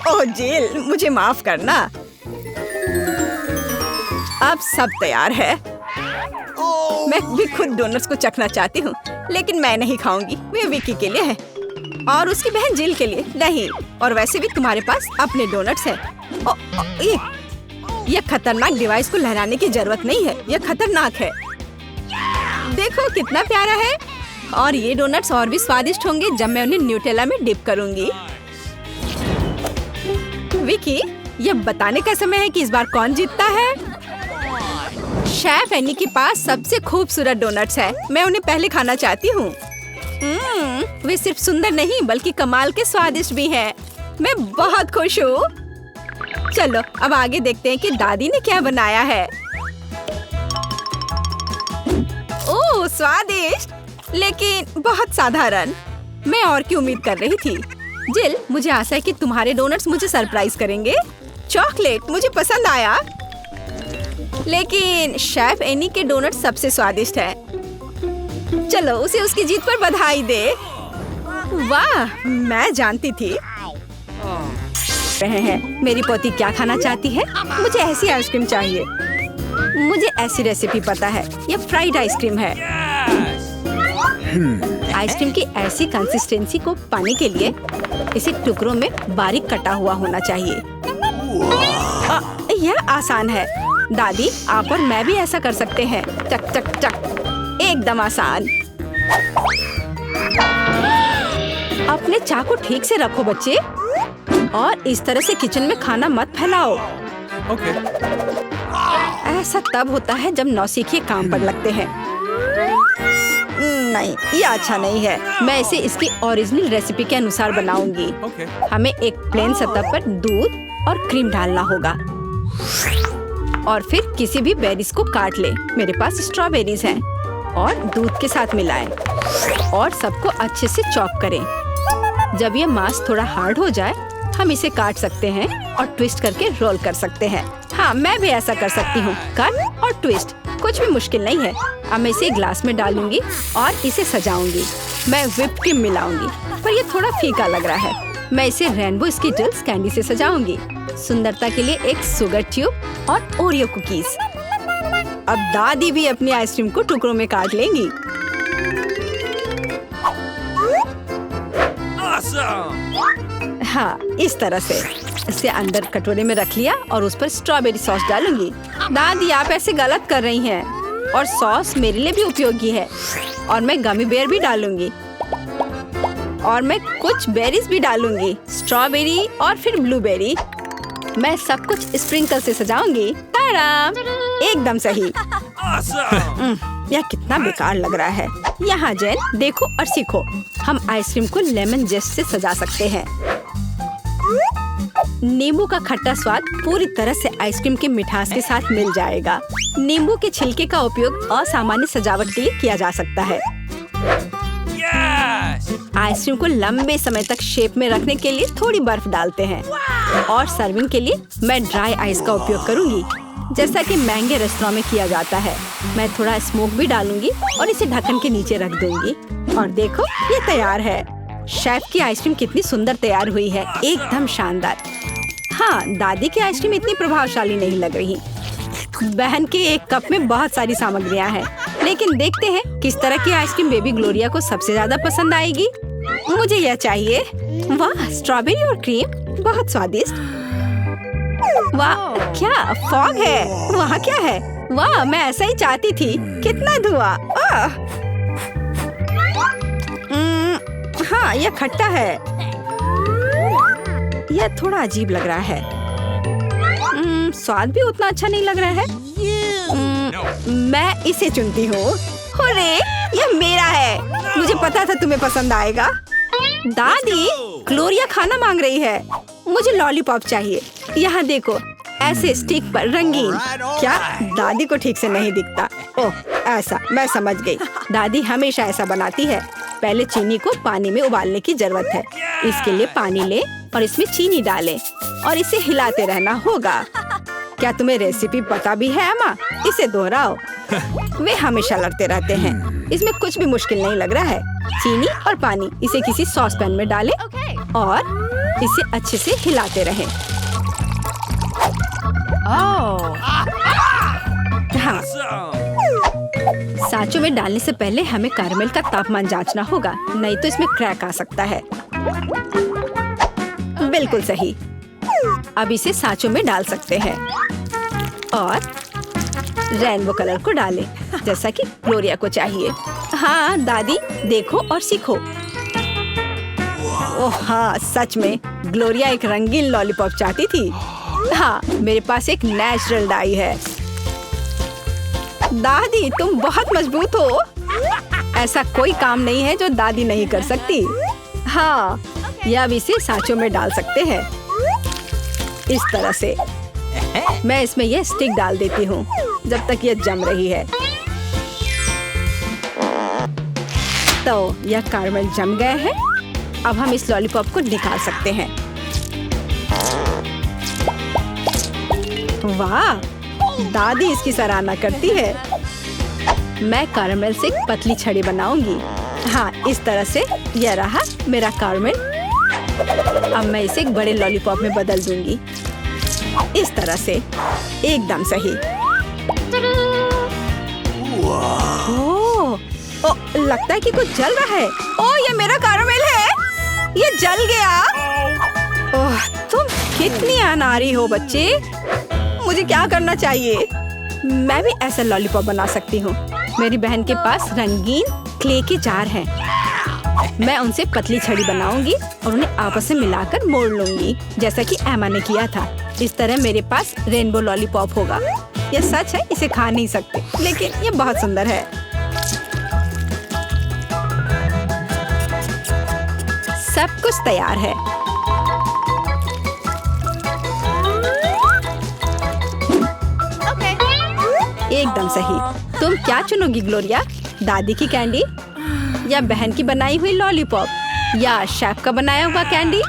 A: ओह जिल, मुझे माफ करना। अब सब तैयार है। मैं भी खुद डोनट्स को चखना चाहती हूँ, लेकिन मैं नहीं खाऊंगी। वे विक्की के लिए है और उसकी बहन जिल के लिए नहीं। और वैसे भी तुम्हारे पास अपने डोनट्स है। ये खतरनाक डिवाइस को लहराने की जरूरत नहीं है। यह खतरनाक है। देखो कितना प्यारा है। और ये डोनट्स और भी स्वादिष्ट होंगे जब मैं उन्हें न्यूटेला में डिप करूंगी। विक्की, यह बताने का समय है कि इस बार कौन जीतता है। शेफ एनी के पास सबसे खूबसूरत डोनट्स है। मैं उन्हें पहले खाना चाहती हूँ। वे सिर्फ सुंदर नहीं बल्कि कमाल के स्वादिष्ट भी हैं। मैं बहुत खुश हूँ। चलो अब आगे देखते हैं कि दादी ने क्या बनाया है। ओह स्वादिष्ट, लेकिन बहुत साधारण। मैं और की उम्मीद कर रही थी। जिल, मुझे आशा है कि तुम्हारे डोनट्स मुझे सरप्राइज करेंगे। चॉकलेट मुझे पसंद आया, लेकिन शेफ एनी के डोनट सबसे स्वादिष्ट है। चलो उसे उसकी जीत पर बधाई दे। वाह, मैं जानती थी। रहे हैं मेरी पोती क्या खाना चाहती है। मुझे ऐसी आइसक्रीम चाहिए। मुझे ऐसी रेसिपी पता है, ये फ्राइड आइसक्रीम है। आइसक्रीम की ऐसी कंसिस्टेंसी को पाने के लिए इसे टुकड़ों में बारीक कटा हुआ होना चाहिए। यह आसान है दादी, आप और मैं भी ऐसा कर सकते हैं। चक चक चक, एकदम आसान। अपने चाकू ठीक से रखो बच्चे, और इस तरह से किचन में खाना मत फैलाओ। ऐसा तब होता है जब नौसिखिए काम पर लगते हैं। नहीं, ये अच्छा नहीं है। मैं इसे इसकी ओरिजिनल रेसिपी के अनुसार बनाऊंगी। हमें एक प्लेन सतह पर दूध और क्रीम डालना होगा, और फिर किसी भी बेरीज को काट ले। मेरे पास स्ट्रॉबेरीज हैं, और दूध के साथ मिलाएं और सबको अच्छे से चॉप करें। जब ये मांस थोड़ा हार्ड हो जाए, हम इसे काट सकते हैं और ट्विस्ट करके रोल कर सकते हैं। हाँ, मैं भी ऐसा कर सकती हूँ। कट और ट्विस्ट कुछ भी मुश्किल नहीं है। अब मैं इसे ग्लास में डालूंगी और इसे सजाऊंगी। मैं व्हिप क्रीम मिलाऊंगी, पर ये थोड़ा फीका लग रहा है। मैं इसे रेनबो स्किटल्स कैंडी से सजाऊंगी। सुंदरता के लिए एक शुगर ट्यूब और ओरियो कुकीज। अब दादी भी अपनी आइसक्रीम को टुकड़ों में काट लेंगी। हाँ, इस तरह से इसे अंदर कटोरे में रख लिया और उस पर स्ट्रॉबेरी सॉस डालूंगी। दादी, आप ऐसे गलत कर रही हैं, और सॉस मेरे लिए भी उपयोगी है। और मैं गमी बेयर भी डालूंगी, और मैं कुछ बेरीज भी डालूंगी, स्ट्रॉबेरी और फिर ब्लूबेरी। मैं सब कुछ स्प्रिंकल से सजाऊंगी। एकदम सही। यह कितना बेकार लग रहा है। यहाँ जेन, देखो और सीखो। हम आइसक्रीम को लेमन जेस्ट से सजा सकते हैं। नींबू का खट्टा स्वाद पूरी तरह से आइसक्रीम की मिठास के साथ मिल जाएगा। नींबू के छिलके का उपयोग असामान्य सजावट के लिए किया जा सकता है। आइसक्रीम को लंबे समय तक शेप में रखने के लिए थोड़ी बर्फ डालते हैं, और सर्विंग के लिए मैं ड्राई आइस का उपयोग करूंगी, जैसा कि महंगे रेस्टोरेंट में किया जाता है। मैं थोड़ा स्मोक भी डालूंगी और इसे ढक्कन के नीचे रख दूंगी। और देखो, ये तैयार है। शेफ की आइसक्रीम कितनी सुंदर तैयार हुई है, एकदम शानदार। हाँ, दादी की आइसक्रीम इतनी प्रभावशाली नहीं लग रही। बहन के एक कप में बहुत सारी सामग्रियाँ हैं, लेकिन देखते हैं किस तरह की आइसक्रीम बेबी ग्लोरिया को सबसे ज्यादा पसंद आएगी। मुझे यह चाहिए। वाह, स्ट्रॉबेरी और क्रीम, बहुत स्वादिष्ट। वाह, क्या फॉग है। वहाँ क्या है? वाह, मैं ऐसा ही चाहती थी। कितना धुआं। हाँ, यह खट्टा है। यह थोड़ा अजीब लग रहा है। स्वाद भी उतना अच्छा नहीं लग रहा है। मैं इसे चुनती हूँ। अरे, यह मेरा है। मुझे पता था तुम्हें पसंद आएगा। दादी, ग्लोरिया खाना मांग रही है। मुझे लॉलीपॉप चाहिए। यहाँ देखो, ऐसे स्टिक पर रंगीन। क्या दादी को ठीक से नहीं दिखता? ओह, ऐसा, मैं समझ गई। दादी हमेशा ऐसा बनाती है। पहले चीनी को पानी में उबालने की जरूरत है। इसके लिए पानी ले और इसमें चीनी डालें और इसे हिलाते रहना होगा। क्या तुम्हें रेसिपी पता भी है अम्मा? इसे दोहराओ। वे हमेशा लड़ते रहते हैं। इसमें कुछ भी मुश्किल नहीं लग रहा है। चीनी और पानी, इसे किसी सॉस पैन में डालें और इसे अच्छे से हिलाते रहें। हाँ, सांचों में डालने से पहले हमें कैरमेल का तापमान जांचना होगा, नहीं तो इसमें क्रैक आ सकता है। बिल्कुल सही। अब इसे सांचों में डाल सकते हैं और रेनबो कलर को डालें, जैसा कि ग्लोरिया को चाहिए। हाँ दादी, देखो और सीखो। ओह हाँ, सच में ग्लोरिया एक रंगीन लॉलीपॉप चाहती थी। हाँ, मेरे पास एक नेचुरल डाई है। दादी, तुम बहुत मजबूत हो। ऐसा कोई काम नहीं है जो दादी नहीं कर सकती। हाँ, या अब इसे सांचों में डाल सकते हैं। इस तरह से मैं इसमें यह स्टिक डाल देती हूँ जब तक यह जम रही है। तो यह कैरमल जम गया है। अब हम इस लॉलीपॉप को निकाल सकते हैं। वाह, दादी इसकी सराहना करती है। मैं कैरमल से एक पतली छड़ी बनाऊंगी। हाँ, इस तरह से। यह रहा मेरा कैरमल। अब मैं इसे एक बड़े लॉलीपॉप में बदल दूंगी। इस तरह से, एकदम सही। ओह, लगता है कि कुछ जल रहा है। ओह, ये मेरा कैरमल है। ये जल गया। ओह, तुम कितनी अनाड़ी हो बच्चे। मुझे क्या करना चाहिए? मैं भी ऐसा लॉलीपॉप बना सकती हूँ। मेरी बहन के पास रंगीन क्ले के जार हैं। मैं उनसे पतली छड़ी बनाऊंगी और उन्हें आपस में मिलाकर मोड़ लूंगी, जैसा कि एमा ने किया था। इस तरह मेरे पास रेनबो लॉलीपॉप होगा। यह सच है, इसे खा नहीं सकते, लेकिन यह बहुत सुंदर है। सब कुछ तैयार है। एकदम सही। तुम क्या चुनोगी ग्लोरिया? दादी की कैंडी या बहन की बनाई हुई लॉलीपॉप या शेफ का बनाया हुआ कैंडी?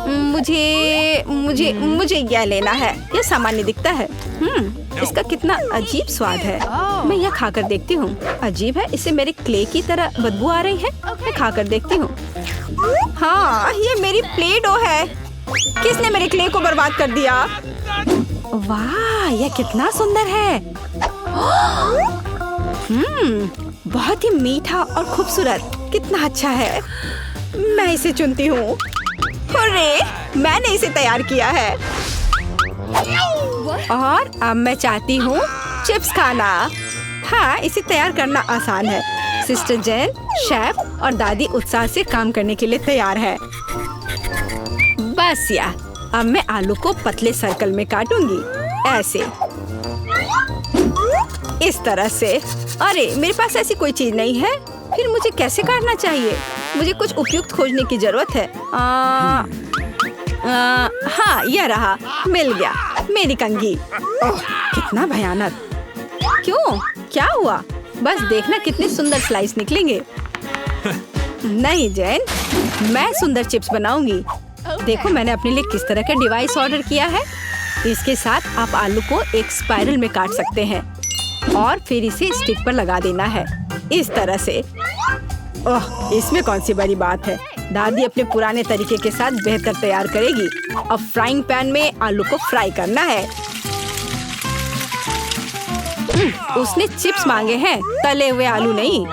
A: मुझे मुझे मुझे यह लेना है। यह सामान्य दिखता है। इसका कितना अजीब स्वाद है। मैं यह खाकर देखती हूँ। अजीब है, इसे मेरे क्ले की तरह बदबू आ रही है। मैं खाकर देखती हूँ। हाँ, ये मेरी प्ले डो है। किसने मेरे क्ले को बर्बाद कर दिया? वाह, यह कितना सुंदर है। बहुत ही मीठा और खूबसूरत। कितना अच्छा है। मैं इसे चुनती हूँ। हुर्रे, मैंने इसे तैयार किया है। और अब मैं चाहती हूँ चिप्स खाना। हाँ, इसे तैयार करना आसान है। सिस्टर जेन, शेफ और दादी उत्साह से काम करने के लिए तैयार है। बस या, अब मैं आलू को पतले सर्कल में काटूंगी, ऐसे, इस तरह से। अरे, मेरे पास ऐसी कोई चीज नहीं है। फिर मुझे कैसे काटना चाहिए? मुझे कुछ उपयुक्त खोजने की जरूरत है। हाँ, यह रहा, मिल गया, मेरी कंघी। ओह, कितना भयानक। क्यों? क्या हुआ? बस देखना कितने सुंदर स्लाइस निकलेंगे। नहीं जैन, मैं सुंदर चिप्स बनाऊंगी। देखो मैंने अपने लिए किस तरह का डिवाइस ऑर्डर किया है। इसके साथ आप आलू को एक स्पाइरल में काट सकते हैं और फिर इसे स्टिक पर लगा देना है, इस तरह से। ओह, इसमें कौन सी बड़ी बात है। दादी अपने पुराने तरीके के साथ बेहतर तैयार करेगी। अब फ्राइंग पैन में आलू को फ्राई करना है। उसने चिप्स मांगे हैं, तले हुए आलू नहीं।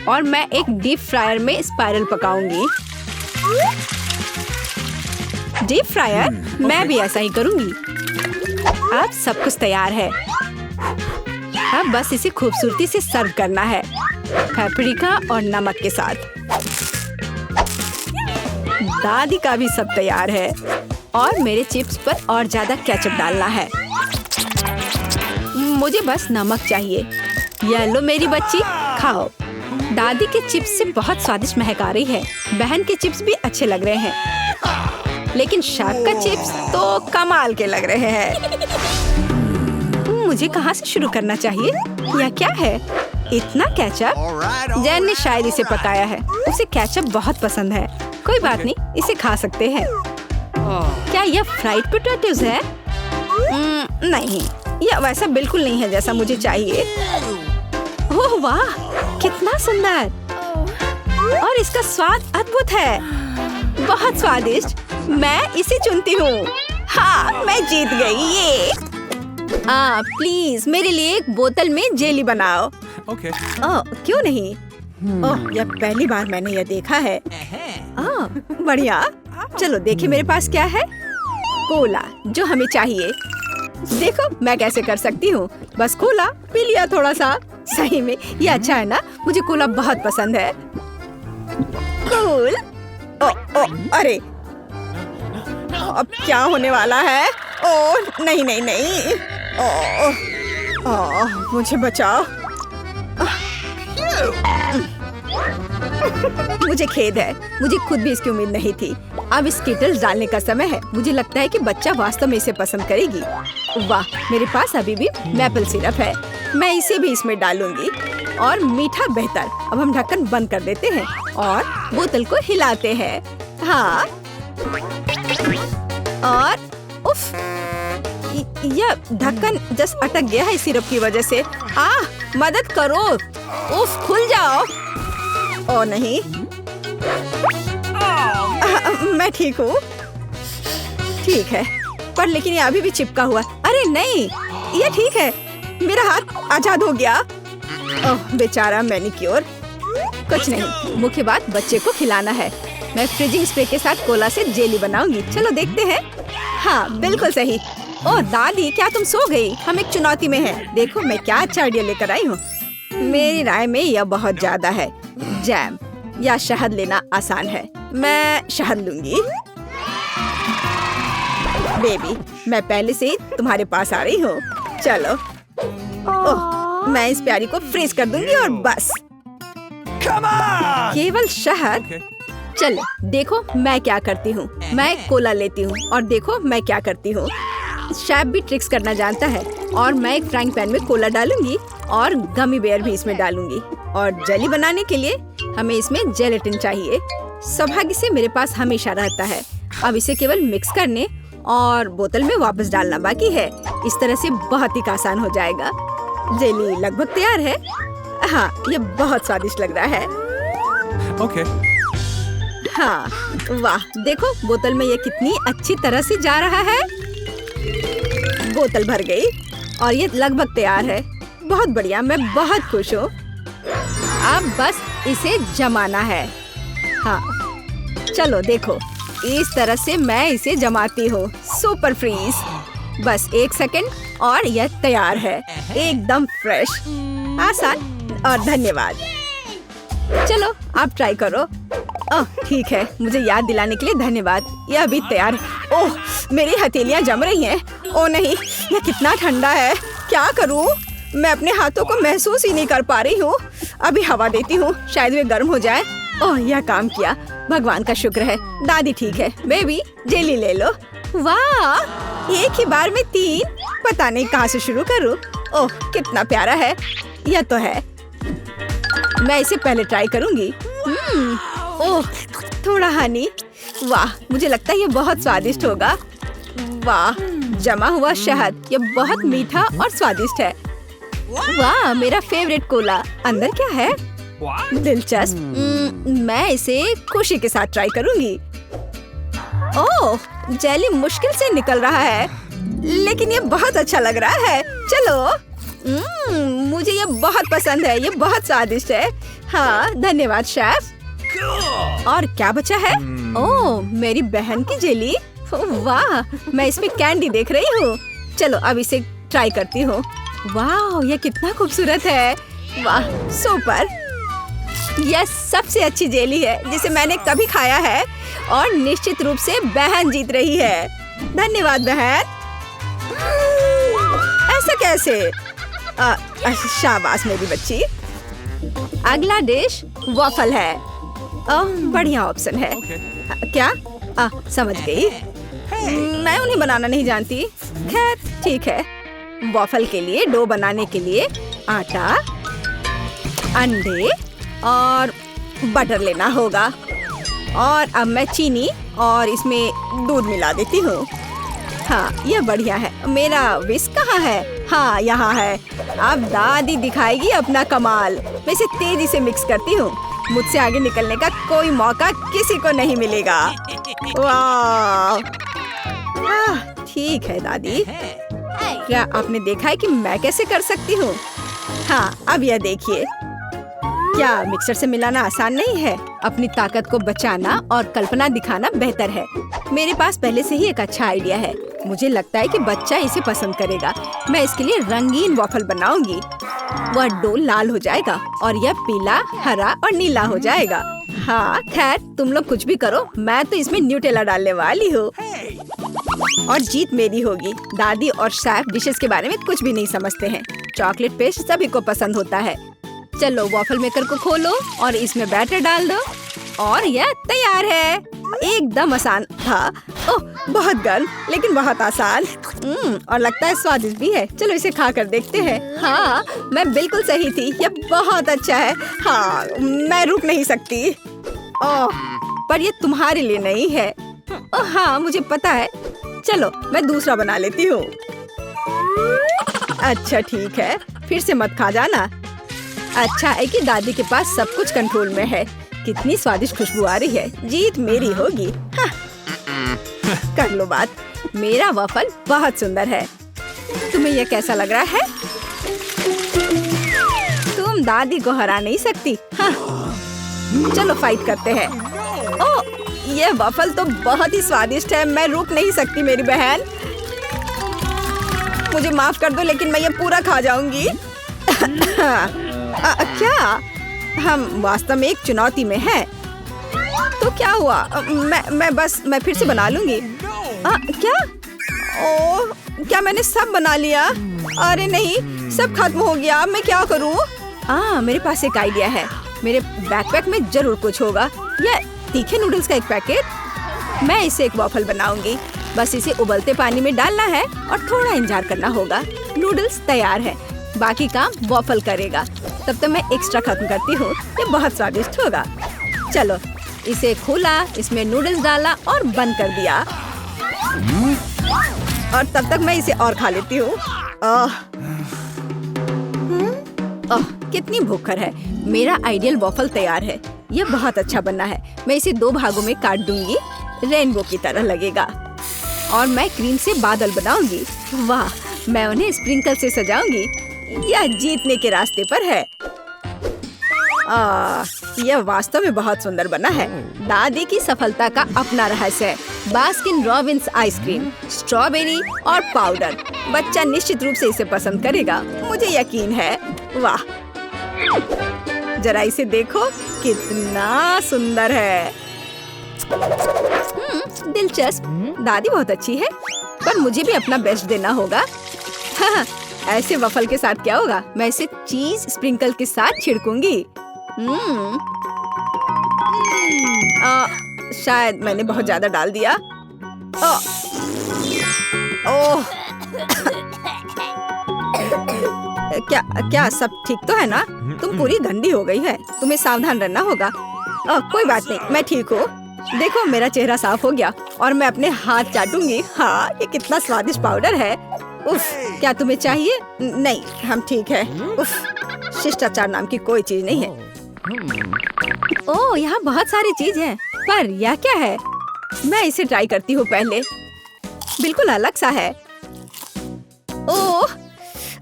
A: और मैं एक डीप फ्रायर में स्पाइरल पकाऊंगी। Deep fryer? मैं भी ऐसा ही करूंगी। अब सब कुछ तैयार है। अब बस इसे खूबसूरती से सर्व करना है, पेपरिका और नमक के साथ। दादी का भी सब तैयार है और मेरे चिप्स पर और ज्यादा केचप डालना है। मुझे बस नमक चाहिए। ये लो मेरी बच्ची, खाओ। दादी के चिप्स से बहुत स्वादिष्ट महक आ रही है। बहन के चिप्स भी अच्छे लग रहे हैं, लेकिन शेफ का चिप्स तो कमाल के लग रहे हैं। मुझे कहाँ से शुरू करना चाहिए? यह क्या है? इतना केचप? जैन ने शायद इसे पकाया है। उसे केचप बहुत पसंद है। कोई बात नहीं, इसे खा सकते हैं। क्या यह फ्राइड पोटैटोज है? नहीं, यह वैसा बिल्कुल नहीं है जैसा मुझे चाहिए। ओह वाह, कितना सुंदर। और इसका स्वाद अद्भुत है, बहुत स्वादिष्ट। मैं इसे चुनती हूँ। हाँ, मैं जीत गई। ये प्लीज मेरे लिए एक बोतल में जेली बनाओ।
B: Okay.
A: क्यों नहीं? ओह, यह पहली बार मैंने यह देखा है। बढ़िया। चलो देखें मेरे पास क्या है। कोला, जो हमें चाहिए। देखो मैं कैसे कर सकती हूँ। बस कोला पी लिया थोड़ा सा। सही में ये अच्छा है ना? मुझे कोला बहुत पसंद है। कूल। अरे, अब क्या होने वाला है? ओह नहीं नहीं नहीं। मुझे बचाओ। मुझे खेद है, मुझे खुद भी इसकी उम्मीद नहीं थी। अब स्कीटल्स डालने का समय है। मुझे लगता है कि बच्चा वास्तव में इसे पसंद करेगी। वाह, मेरे पास अभी भी मैपल सिरप है। मैं इसे भी इसमें डालूंगी और मीठा बेहतर। अब हम ढक्कन बंद कर देते हैं और बोतल को हिलाते हैं। हाँ, और उफ, यह ढक्कन जस्ट अटक गया है सिरप की वजह से। मदद करो। उफ, खुल जाओ। ओ नहीं, मैं ठीक हूँ। ठीक है, पर लेकिन ये अभी भी चिपका हुआ। अरे नहीं, ये ठीक है। मेरा हाथ आजाद हो गया। ओह बेचारा मैनिक्योर। कुछ नहीं, मुख्य बात बच्चे को खिलाना है। मैं फ्रीजिंग स्प्रे के साथ कोला से जेली बनाऊंगी। चलो देखते हैं। हाँ, बिल्कुल सही। ओह दादी, क्या तुम सो गई? हम एक चुनौती में हैं। देखो मैं क्या अच्छा आइडिया लेकर आई हूँ। मेरी राय में यह बहुत ज्यादा है। जैम या शहद लेना आसान है। मैं शहद लूंगी। बेबी, मैं पहले से ही तुम्हारे पास आ रही हूँ। चलो। ओह, मैं इस प्यारी को फ्रीज कर दूंगी और बस। केवल शहद। चलो देखो मैं क्या करती हूँ। मैं कोला लेती हूँ और देखो मैं क्या करती हूँ। शेफ भी ट्रिक्स करना जानता है। और मैं एक फ्राइंग पैन में कोला डालूंगी और गमी बेयर भी इसमें डालूंगी। और जेली बनाने के लिए हमें इसमें जेलेटिन चाहिए। सौभाग्य से मेरे पास हमेशा रहता है। अब इसे केवल मिक्स करने और बोतल में वापस डालना बाकी है। इस तरह से बहुत ही आसान हो जाएगा। जेली लगभग तैयार है। हाँ, ये बहुत स्वादिष्ट लग रहा है।
B: ओके।
A: हाँ, वाह, देखो बोतल में ये कितनी अच्छी तरह से जा रहा है। बोतल भर गई और ये लगभग तैयार है। बहुत बढ़िया, मैं बहुत खुश हूँ। अब बस इसे जमाना है। हाँ, चलो देखो, इस तरह से मैं इसे जमाती हूँ। Super freeze. बस 1 सेकंड और यह तैयार है। एकदम फ्रेश, आसान और धन्यवाद। चलो आप ट्राई करो। ओह ठीक है, मुझे याद दिलाने के लिए धन्यवाद। यह अभी तैयार है। ओह, मेरी हथेलियां जम रही हैं। ओह नहीं, यह कितना ठंडा है। क्या करूं? मैं अपने हाथों को महसूस ही नहीं कर पा रही हूँ। अभी हवा देती हूँ, शायद वे गर्म हो जाए। ओह, यह काम किया। भगवान का शुक्र है। दादी ठीक है। बेबी, जेली ले लो। वाह, एक ही बार में 3। पता नहीं कहाँ से शुरू करूँ। ओह कितना प्यारा है। यह तो है। मैं इसे पहले ट्राई करूंगी। ओह, थोड़ा हनी। वाह, मुझे लगता है ये बहुत स्वादिष्ट होगा। वाह, जमा हुआ शहद। ये बहुत मीठा और स्वादिष्ट है। वाह, मेरा फेवरेट कोला। अंदर क्या है? दिलचस्प। मैं इसे खुशी के साथ ट्राई करूंगी। ओह, जेली मुश्किल से निकल रहा है, लेकिन ये बहुत अच्छा लग रहा है। चलो। मुझे ये बहुत पसंद है। ये बहुत स्वादिष्ट है। हाँ, धन्यवाद शेफ। और क्या बचा है? ओह, मेरी बहन की जेली। वाह, मैं इसमें कैंडी देख रही हूँ। चलो अब इसे ट्राई करती हूँ। वाह, ये कितना खूबसूरत है। वाह, सुपर। यह सबसे अच्छी जेली है जिसे मैंने कभी खाया है और निश्चित रूप से बहन जीत रही है। धन्यवाद बहन। ऐसा कैसे? शाबाश मेरी बच्ची। अगला डिश वॉफल है। बढ़िया ऑप्शन है। क्या? समझ गई। मैं उन्हें बनाना नहीं जानती। खैर ठीक है। वॉफल के लिए डो बनाने के लिए आटा, अंडे और बटर लेना होगा। और अब मैं चीनी और इसमें दूध मिला देती हूँ। हाँ, यह बढ़िया है। मेरा विस्क कहाँ है? हाँ, यहाँ है। अब दादी दिखाएगी अपना कमाल। मैं इसे तेजी से मिक्स करती हूँ। मुझसे आगे निकलने का कोई मौका किसी को नहीं मिलेगा। वाह, ठीक है दादी। क्या आपने देखा है कि मैं कैसे कर सकती हूँ? हाँ, अब यह देखिए। क्या मिक्सर से मिलाना आसान नहीं है? अपनी ताकत को बचाना और कल्पना दिखाना बेहतर है। मेरे पास पहले से ही एक अच्छा आइडिया है। मुझे लगता है कि बच्चा इसे पसंद करेगा। मैं इसके लिए रंगीन वॉफल बनाऊंगी। वह डो लाल हो जाएगा और यह पीला, हरा और नीला हो जाएगा। हाँ, खैर तुम लोग कुछ भी करो, मैं तो इसमें न्यूटेला डालने वाली हूँ और जीत मेरी होगी। दादी और शेफ डिशेस के बारे में कुछ भी नहीं समझते हैं। चॉकलेट पेस्ट सभी को पसंद होता है। चलो वॉफल मेकर को खोलो और इसमें बैटर डाल दो और यह तैयार है। एकदम आसान था। ओह, बहुत गर्म लेकिन बहुत आसान। और लगता है स्वादिष्ट भी है। चलो इसे खा कर देखते हैं। हाँ, मैं बिल्कुल सही थी। यह बहुत अच्छा है। हाँ, मैं रुक नहीं सकती। ओह, पर ये तुम्हारे लिए नहीं है। ओह हाँ, मुझे पता है। चलो मैं दूसरा बना लेती हूँ। अच्छा ठीक है, फिर से मत खा जाना। अच्छा है कि दादी के पास सब कुछ कंट्रोल में है। कितनी स्वादिष्ट खुशबू आ रही है। जीत मेरी होगी। हाँ। कर लो बात। मेरा वफल बहुत सुंदर है। तुम्हें यह कैसा लग रहा है? तुम दादी को हरा नहीं सकती। हाँ। चलो फाइट करते हैं। ओह, यह वफल तो बहुत ही स्वादिष्ट है। मैं रुक नहीं सकती मेरी बहन। मुझे माफ कर दो लेकिन मैं ये पूरा खा जाऊंगी। क्या? हम वास्तव में एक चुनौती में हैं। तो क्या हुआ? मैं फिर से बना लूंगी। क्या? ओह, क्या मैंने सब बना लिया? अरे नहीं, सब खत्म हो गया। मैं क्या करूं? मेरे पास एक आइडिया है। मेरे बैकपैक में जरूर कुछ होगा। यह तीखे नूडल्स का एक पैकेट। मैं इसे एक वॉफल बनाऊंगी। बस इसे उबलते पानी में डालना है और थोड़ा इंतजार करना होगा। नूडल्स तैयार है। बाकी काम वॉफल करेगा। तब तक मैं एक्स्ट्रा खत्म करती हूँ। ये बहुत स्वादिष्ट होगा। चलो इसे खोला, इसमें नूडल्स डाला और बंद कर दिया। और तब तक मैं इसे और खा लेती हूँ। कितनी भूखर है। मेरा आइडियल वॉफल तैयार है। यह बहुत अच्छा बना है। मैं इसे 2 भागों में काट दूंगी। रेनबो की तरह लगेगा। और मैं क्रीम से बादल बनाऊंगी। वाह, मैं उन्हें स्प्रिंकल से सजाऊंगी। यह जीतने के रास्ते पर है। यह वास्तव में बहुत सुंदर बना है। दादी की सफलता का अपना रहस्य है। बास्किन रॉबिन्स आइसक्रीम, स्ट्रॉबेरी और पाउडर। बच्चा निश्चित रूप से इसे पसंद करेगा, मुझे यकीन है। वाह, जरा इसे देखो, कितना सुंदर है। दिलचस्प। दादी बहुत अच्छी है, पर मुझे भी अपना बेस्ट देना होगा। हाँ, ऐसे वफल के साथ क्या होगा? मैं इसे चीज स्प्रिंकल के साथ छिड़कूंगी। शायद मैंने बहुत ज्यादा डाल दिया। ओह, क्या सब ठीक तो है ना? तुम पूरी गंदी हो गई है। तुम्हें सावधान रहना होगा। कोई बात नहीं, मैं ठीक हूँ। देखो, मेरा चेहरा साफ हो गया और मैं अपने हाथ चाटूंगी। हाँ, ये कितना स्वादिष्ट पाउडर है। उफ, क्या तुम्हें चाहिए? नहीं, हम ठीक है। उफ, शिष्टाचार नाम की कोई चीज नहीं है। ओह, यहाँ बहुत सारी चीज है, पर यह क्या है? मैं इसे ट्राई करती हूँ पहले। बिल्कुल अलग सा है। ओह,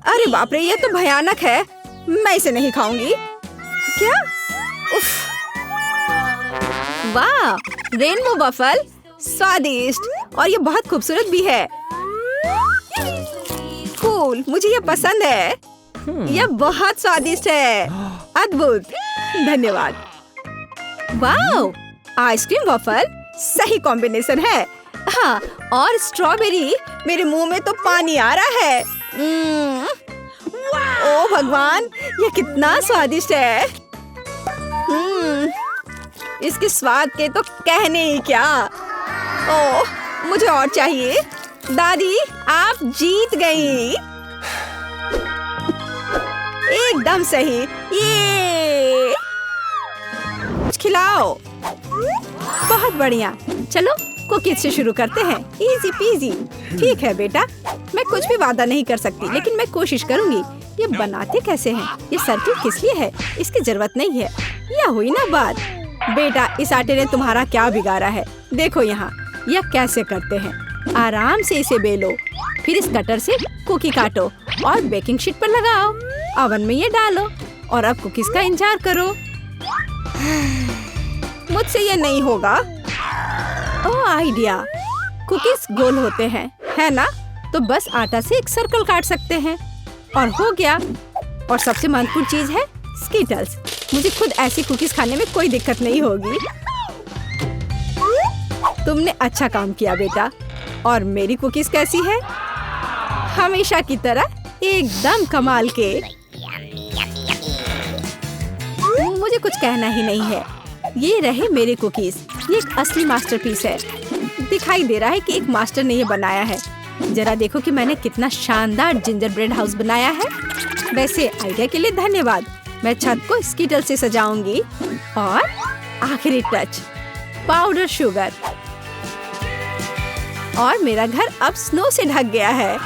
A: अरे बाप रे, ये तो भयानक है। मैं इसे नहीं खाऊंगी। क्या? उफ, वाह, रेनबो वफल, स्वादिष्ट और ये बहुत खूबसूरत भी है। कूल, मुझे ये पसंद है। यह बहुत स्वादिष्ट है। अद्भुत, धन्यवाद। वाह, आइसक्रीम वफल सही कॉम्बिनेशन है। हाँ, और स्ट्रॉबेरी, मेरे मुंह में तो पानी आ रहा है। ओह भगवान, ये कितना स्वादिष्ट है। इसके स्वाद के तो कहने ही क्या। ओह, मुझे और चाहिए। दादी, आप जीत गई। एकदम सही। ये कुछ खिलाओ। बहुत बढ़िया। चलो कुकीज से शुरू करते हैं। Easy PG. ठीक है बेटा, मैं कुछ भी वादा नहीं कर सकती, लेकिन मैं कोशिश करूंगी। ये बनाते कैसे हैं? ये सर्किल किस लिए है? इसकी जरूरत नहीं है। यह हुई ना बात। बेटा, इस आटे ने तुम्हारा क्या बिगाड़ा है? देखो यहाँ, यह कैसे करते हैं। आराम से इसे बेलो, फिर इस कटर से कुकी काटो और बेकिंग शीट पर लगाओ। ओवन में ये डालो और अब कुकीज का इंतजार करो। मुझसे ये नहीं होगा। ओह, आइडिया। कुकीज गोल होते हैं, है ना? तो बस आटा से एक सर्कल काट सकते हैं और हो गया। और सबसे महत्वपूर्ण चीज है स्कीटल्स। मुझे खुद ऐसी कुकीज खाने में कोई दिक्कत नहीं होगी। तुमने अच्छा काम किया बेटा। और मेरी कुकीज कैसी है? हमेशा की तरह एकदम कमाल के। मुझे कुछ कहना ही नहीं है। ये रहे मेरे कुकीज। ये एक असली मास्टरपीस है। दिखाई दे रहा है कि एक मास्टर ने ये बनाया है। जरा देखो कि मैंने कितना शानदार जिंजर ब्रेड हाउस बनाया है। वैसे आइडिया के लिए धन्यवाद। मैं छत को स्कीटल से सजाऊंगी। और आखिरी टच, पाउडर शुगर। और मेरा घर अब स्नो से ढक गया है।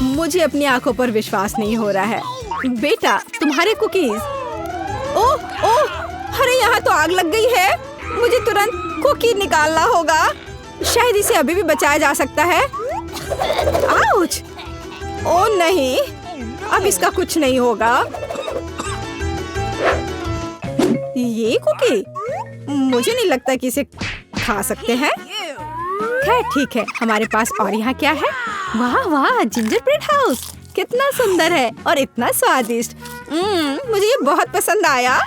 A: मुझे अपनी आंखों पर विश्वास नहीं हो रहा है। बेटा, तुम्हारे कुकीज। ओह ओह, अरे यहाँ तो आग लग गई है। मुझे तुरंत कुकी निकालना होगा। शायद इसे अभी भी बचाया जा सकता है। आउच! ओह नहीं, अब इसका कुछ नहीं होगा। ये कुकी मुझे नहीं लगता कि इसे खा सकते हैं। खैर ठीक है, हमारे पास और यहाँ क्या है? वाह वाह, जिंजर ब्रेड हाउस कितना सुंदर है और इतना स्वादिष्ट। मुझे ये बहुत पसंद आया।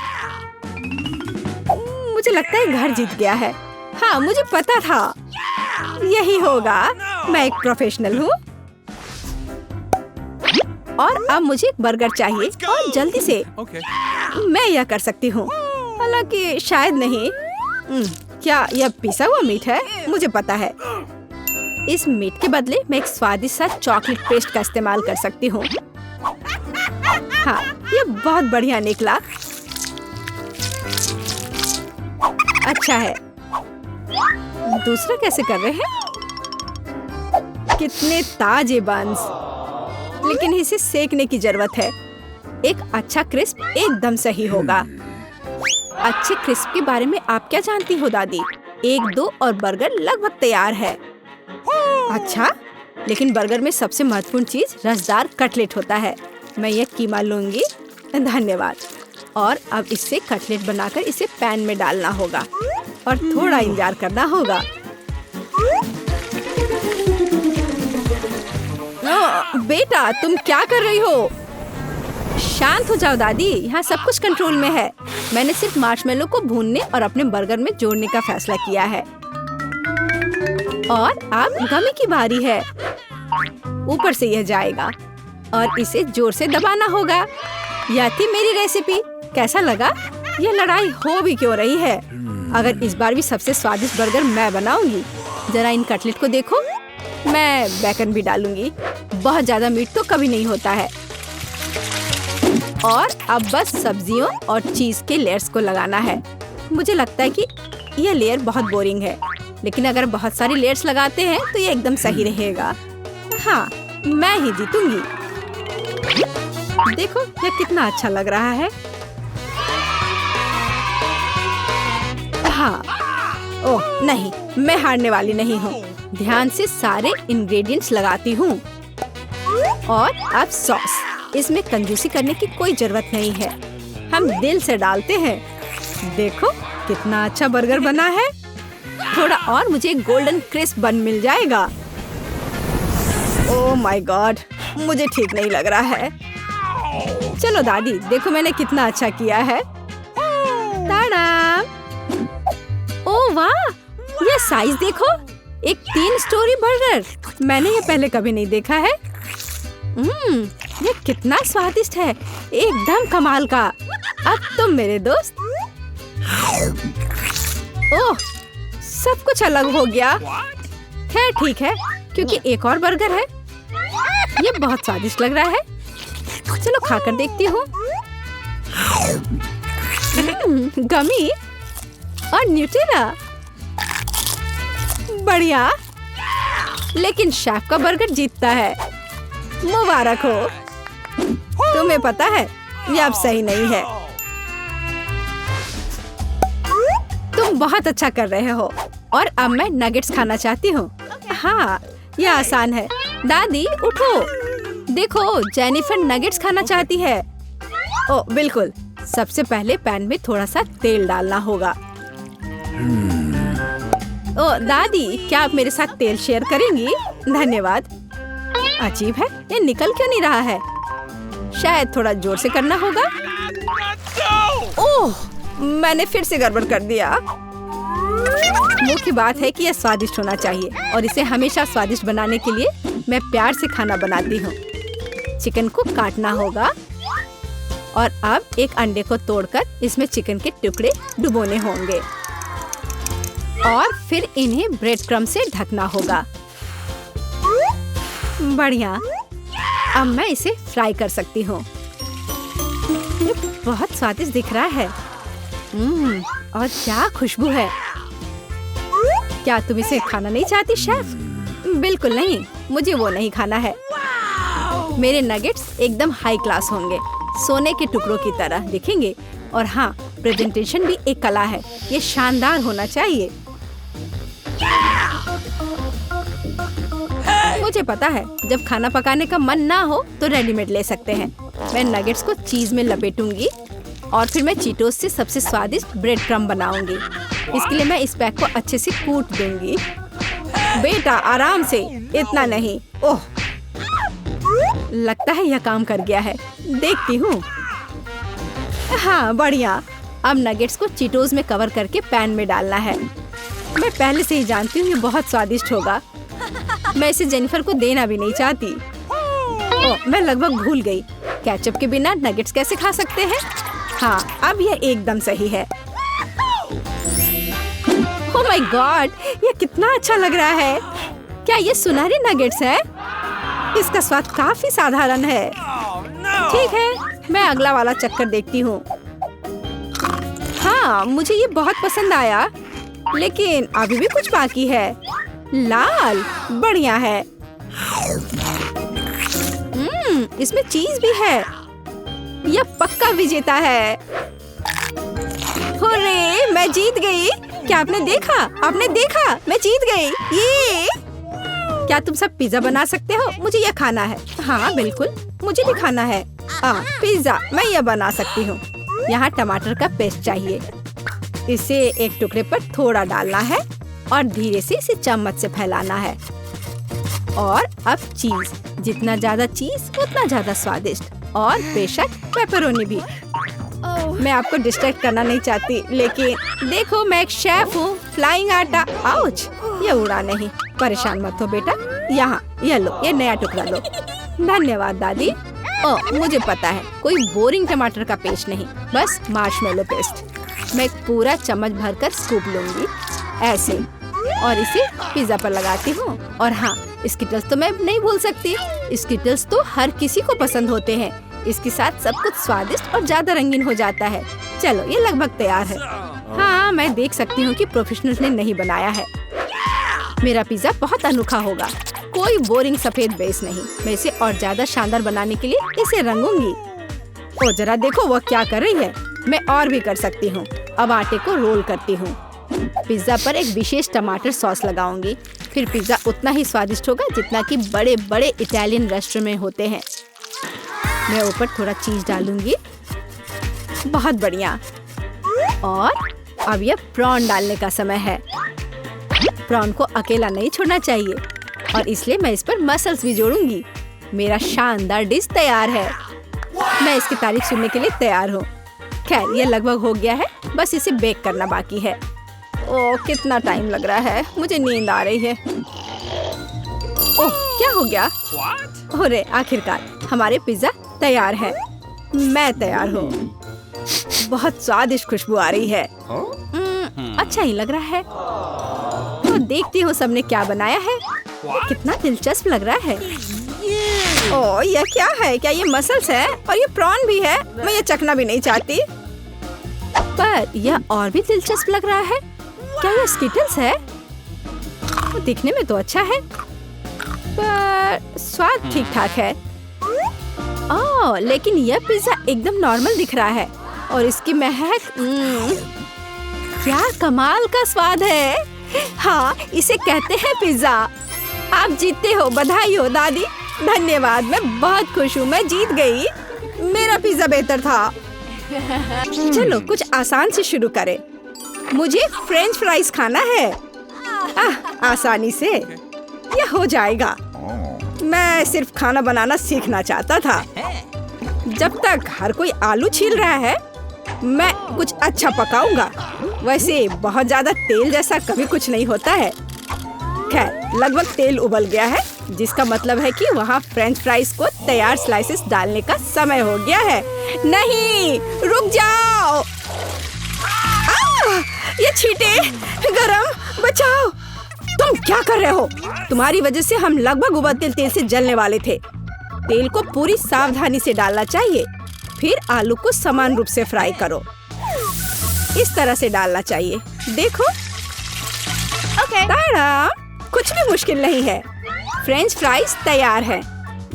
A: मुझे लगता है घर जीत गया है। हाँ, मुझे पता था यही होगा। मैं एक प्रोफेशनल हूँ। और अब मुझे एक बर्गर चाहिए और जल्दी से। मैं यह कर सकती हूँ, हालांकि शायद नहीं। क्या यह पिसा हुआ मीट है? मुझे पता है। इस मीट के बदले मैं एक स्वादिष्ट सा चॉकलेट पेस्ट का इस्तेमाल कर सकती हूँ। हाँ, ये बहुत बढ़िया निकला। अच्छा है। दूसरा कैसे कर रहे हैं? कितने ताजे बंस, लेकिन इसे सेकने की जरूरत है। एक अच्छा क्रिस्प एकदम सही होगा। अच्छे क्रिस्प के बारे में आप क्या जानती हो दादी? 1-2 और बर्गर लगभग तैयार है। अच्छा, लेकिन बर्गर में सबसे महत्वपूर्ण चीज रसदार कटलेट होता है। मैं ये कीमा लूंगी। धन्यवाद। और अब इससे कटलेट बनाकर इसे पैन में डालना होगा और थोड़ा इंतजार करना होगा। बेटा, तुम क्या कर रही हो? शांत हो जाओ दादी, यहाँ सब कुछ कंट्रोल में है। मैंने सिर्फ मार्शमेलो को भूनने और अपने बर्गर में जोड़ने का फैसला किया है। और अब गमी की बारी है। ऊपर से यह जाएगा और इसे जोर से दबाना होगा। यह थी मेरी रेसिपी। कैसा लगा? यह लड़ाई हो भी क्यों रही है? अगर इस बार भी सबसे स्वादिष्ट बर्गर मैं बनाऊंगी। जरा इन कटलेट को देखो। मैं बेकन भी डालूंगी। बहुत ज्यादा मीट तो कभी नहीं होता है। और अब बस सब्जियों और चीज के लेयर्स को लगाना है। मुझे लगता है कि यह लेयर बहुत बोरिंग है, लेकिन अगर बहुत सारी लेयर्स लगाते हैं तो ये एकदम सही रहेगा। हाँ, मैं ही जीतूंगी। देखो यह कितना अच्छा लग रहा है। हाँ, ओह नहीं, मैं हारने वाली नहीं हूँ। ध्यान से सारे इंग्रेडिएंट्स लगाती हूँ। और अब सॉस। इसमें कंजूसी करने की कोई जरूरत नहीं है। हम दिल से डालते हैं। देखो कितना अच्छा बर्गर बना है। थोड़ा और मुझे एक गोल्डन क्रिस्प बन मिल जाएगा। ओह माय गॉड, मुझे ठीक नहीं लग रहा है। चलो दादी, देखो मैंने कितना अच्छा किया है। ताड़ा! ओह वाह, ये साइज देखो। एक 3 स्टोरी बर्गर। मैंने ये पहले कभी नहीं देखा है। ये कितना स्वादिष्ट है, एकदम कमाल का। अब तुम मेरे दोस्त। ओह, सब कुछ अलग हो गया। खैर ठीक है, क्योंकि एक और बर्गर है। ये बहुत स्वादिष्ट लग रहा है। चलो खाकर देखती हूँ। गमी और न्यूटेला, बढ़िया। लेकिन शेफ का बर्गर जीतता है। मुबारक हो। तुम्हें पता है ये अब सही नहीं है। तुम बहुत अच्छा कर रहे हो। और अब मैं नगेट्स खाना चाहती हूँ। हाँ, ये आसान है। दादी उठो, देखो जेनिफर नगेट्स खाना चाहती है। ओह बिल्कुल। सबसे पहले पैन में थोड़ा सा तेल डालना होगा। ओह दादी, क्या आप मेरे साथ तेल शेयर करेंगी? धन्यवाद। अजीब है, ये निकल क्यों नहीं रहा है? शायद थोड़ा जोर से करना होगा। ओह, मैंने फिर से गड़बड़ कर दिया। मुख्य बात है कि यह स्वादिष्ट होना चाहिए और इसे हमेशा स्वादिष्ट बनाने के लिए मैं प्यार से खाना बनाती हूँ। चिकन को काटना होगा और अब एक अंडे को तोड़कर इसमें चिकन के टुकड़े डुबोने होंगे और फिर इन्हें ब्रेड क्रम्ब से ढकना होगा। बढ़िया, अब मैं इसे फ्राई कर सकती हूँ। ये बहुत स्वादिष्ट दिख रहा है। और क्या खुशबू है। क्या तुम इसे खाना नहीं चाहती शेफ? बिल्कुल नहीं, मुझे वो नहीं खाना है। मेरे नगेट्स एकदम हाई क्लास होंगे, सोने के टुकड़ों की तरह दिखेंगे। और हाँ, प्रेजेंटेशन भी एक कला है, ये शानदार होना चाहिए। मुझे पता है, जब खाना पकाने का मन ना हो तो रेडीमेड ले सकते हैं। मैं नगेट्स को चीज में लपेटूंगी और फिर मैं चीटोस से सबसे स्वादिष्ट ब्रेड क्रम्ब बनाऊंगी। इसके लिए मैं इस पैक को अच्छे से कूट दूंगी। बेटा आराम से, इतना नहीं। ओह, लगता है यह काम कर गया है। देखती हूँ। हाँ बढ़िया। अब नगेट्स को चीटोस में कवर करके पैन में डालना है। मैं पहले से ही जानती हूँ ये बहुत स्वादिष्ट होगा। मैं इसे जेनिफर को देना भी नहीं चाहती। ओह, मैं लगभग भूल गई। केचप के बिना नगेट्स कैसे खा सकते हैं? हाँ, अब यह एकदम सही है। ओह माय गॉड, ये कितना अच्छा लग रहा है। क्या ये सुनहरे नगेट्स है? इसका स्वाद काफी साधारण है। ठीक है, मैं अगला वाला चक्कर देखती हूँ। हाँ, मुझे ये बहुत पसंद आया, लेकिन अभी भी कुछ बाकी है। लाल, बढ़िया है। इसमें चीज भी है। यह पक्का विजेता है। हुर्रे, मैं जीत गई। क्या आपने देखा? आपने देखा? मैं जीत गई। ये क्या तुम सब पिज्जा बना सकते हो? मुझे यह खाना है। हाँ बिल्कुल, मुझे भी खाना है। पिज्जा मैं यह बना सकती हूँ। यहाँ टमाटर का पेस्ट चाहिए। इसे एक टुकड़े पर थोड़ा डालना है और धीरे से इसे चम्मच से फैलाना है। और अब चीज, जितना ज्यादा चीज उतना ज्यादा स्वादिष्ट। और बेशक पेपरोनी भी। मैं आपको डिस्ट्रैक्ट करना नहीं चाहती, लेकिन देखो मैं एक शेफ हूँ। फ्लाइंग आटा। आउच, ये उड़ा नहीं। परेशान मत हो बेटा। यहाँ ये लो, ये नया टुकड़ा लो। धन्यवाद दादी। ओह, मुझे पता है, कोई बोरिंग टमाटर का पेस्ट नहीं, बस मार्शमेलो पेस्ट। मैं एक पूरा चम्मच भरकर स्कूप लूंगी ऐसे, और इसे पिज्जा पर लगाती हूँ। और हाँ, स्किटल्स तो मैं नहीं भूल सकती। स्किटल्स तो हर किसी को पसंद होते हैं। इसके साथ सब कुछ स्वादिष्ट और ज्यादा रंगीन हो जाता है। चलो, ये लगभग तैयार है। हाँ, मैं देख सकती हूँ कि प्रोफेशनल्स ने नहीं बनाया है। मेरा पिज्जा बहुत अनोखा होगा, कोई बोरिंग सफेद बेस नहीं। मैं इसे और ज्यादा शानदार बनाने के लिए इसे रंगूंगी। ओ जरा देखो वो क्या कर रही है। मैं और भी कर सकती हूँ। अब आटे को रोल करती हूँ। पिज्जा पर एक विशेष टमाटर सॉस लगाऊंगी। फिर पिज्जा उतना ही स्वादिष्ट होगा जितना कि बड़े बड़े इटालियन रेस्टोरेंट में होते हैं। मैं ऊपर थोड़ा चीज डालूंगी। बहुत बढ़िया। और अब यह प्रॉन डालने का समय है। प्रॉन को अकेला नहीं छोड़ना चाहिए, और इसलिए मैं इस पर मसल्स भी जोड़ूंगी। मेरा शानदार डिश तैयार है। मैं इसकी तारीफ सुनने के लिए तैयार हूँ। खैर, ये लगभग हो गया है, बस इसे बेक करना बाकी है। ओह, कितना टाइम लग रहा है, मुझे नींद आ रही है। ओह, क्या हो गया? अरे आखिरकार हमारे पिज्जा तैयार है। मैं तैयार हूँ। बहुत स्वादिष्ट खुशबू आ रही है। अच्छा ही लग रहा है। तो देखती हूँ सबने क्या बनाया है। कितना दिलचस्प लग रहा है। ओह, यह क्या है? क्या ये मसल्स है? और ये प्रॉन भी है? मैं ये चखना भी नहीं चाहती। पर यह और भी दिलचस्प लग रहा है। क्या ये स्किटल्स है? दिखने में तो अच्छा है, पर स्वाद ठीक ठाक है। ओह, लेकिन यह पिज्जा एकदम नॉर्मल दिख रहा है। और इसकी महक, क्या कमाल का स्वाद है। हाँ, इसे कहते हैं पिज्जा। आप जीतते हो, बधाई हो दादी। धन्यवाद, मैं बहुत खुश हूँ। मैं जीत गई। मेरा पिज्जा बेहतर था। चलो कुछ आसान से शुरू करें। मुझे फ्रेंच फ्राइज खाना है। आसानी से यह हो जाएगा। मैं सिर्फ खाना बनाना सीखना चाहता था। जब तक हर कोई आलू छील रहा है, मैं कुछ अच्छा पकाऊंगा। वैसे बहुत ज्यादा तेल जैसा कभी कुछ नहीं होता है। खैर, लगभग तेल उबल गया है। जिसका मतलब है कि वहाँ फ्रेंच फ्राइज को तैयार स्लाइसेस डालने का समय हो गया है। नहीं, रुक जाओ। ये छींटे, गरम, बचाओ। तुम क्या कर रहे हो? तुम्हारी वजह से हम लगभग उबलते तेल से जलने वाले थे। तेल को पूरी सावधानी से डालना चाहिए। फिर आलू को समान रूप से फ्राई करो। इस तरह से डालना चाहिए। देखो, ताड़ा, कुछ भी मुश्किल नहीं है। फ्रेंच फ्राइज तैयार है।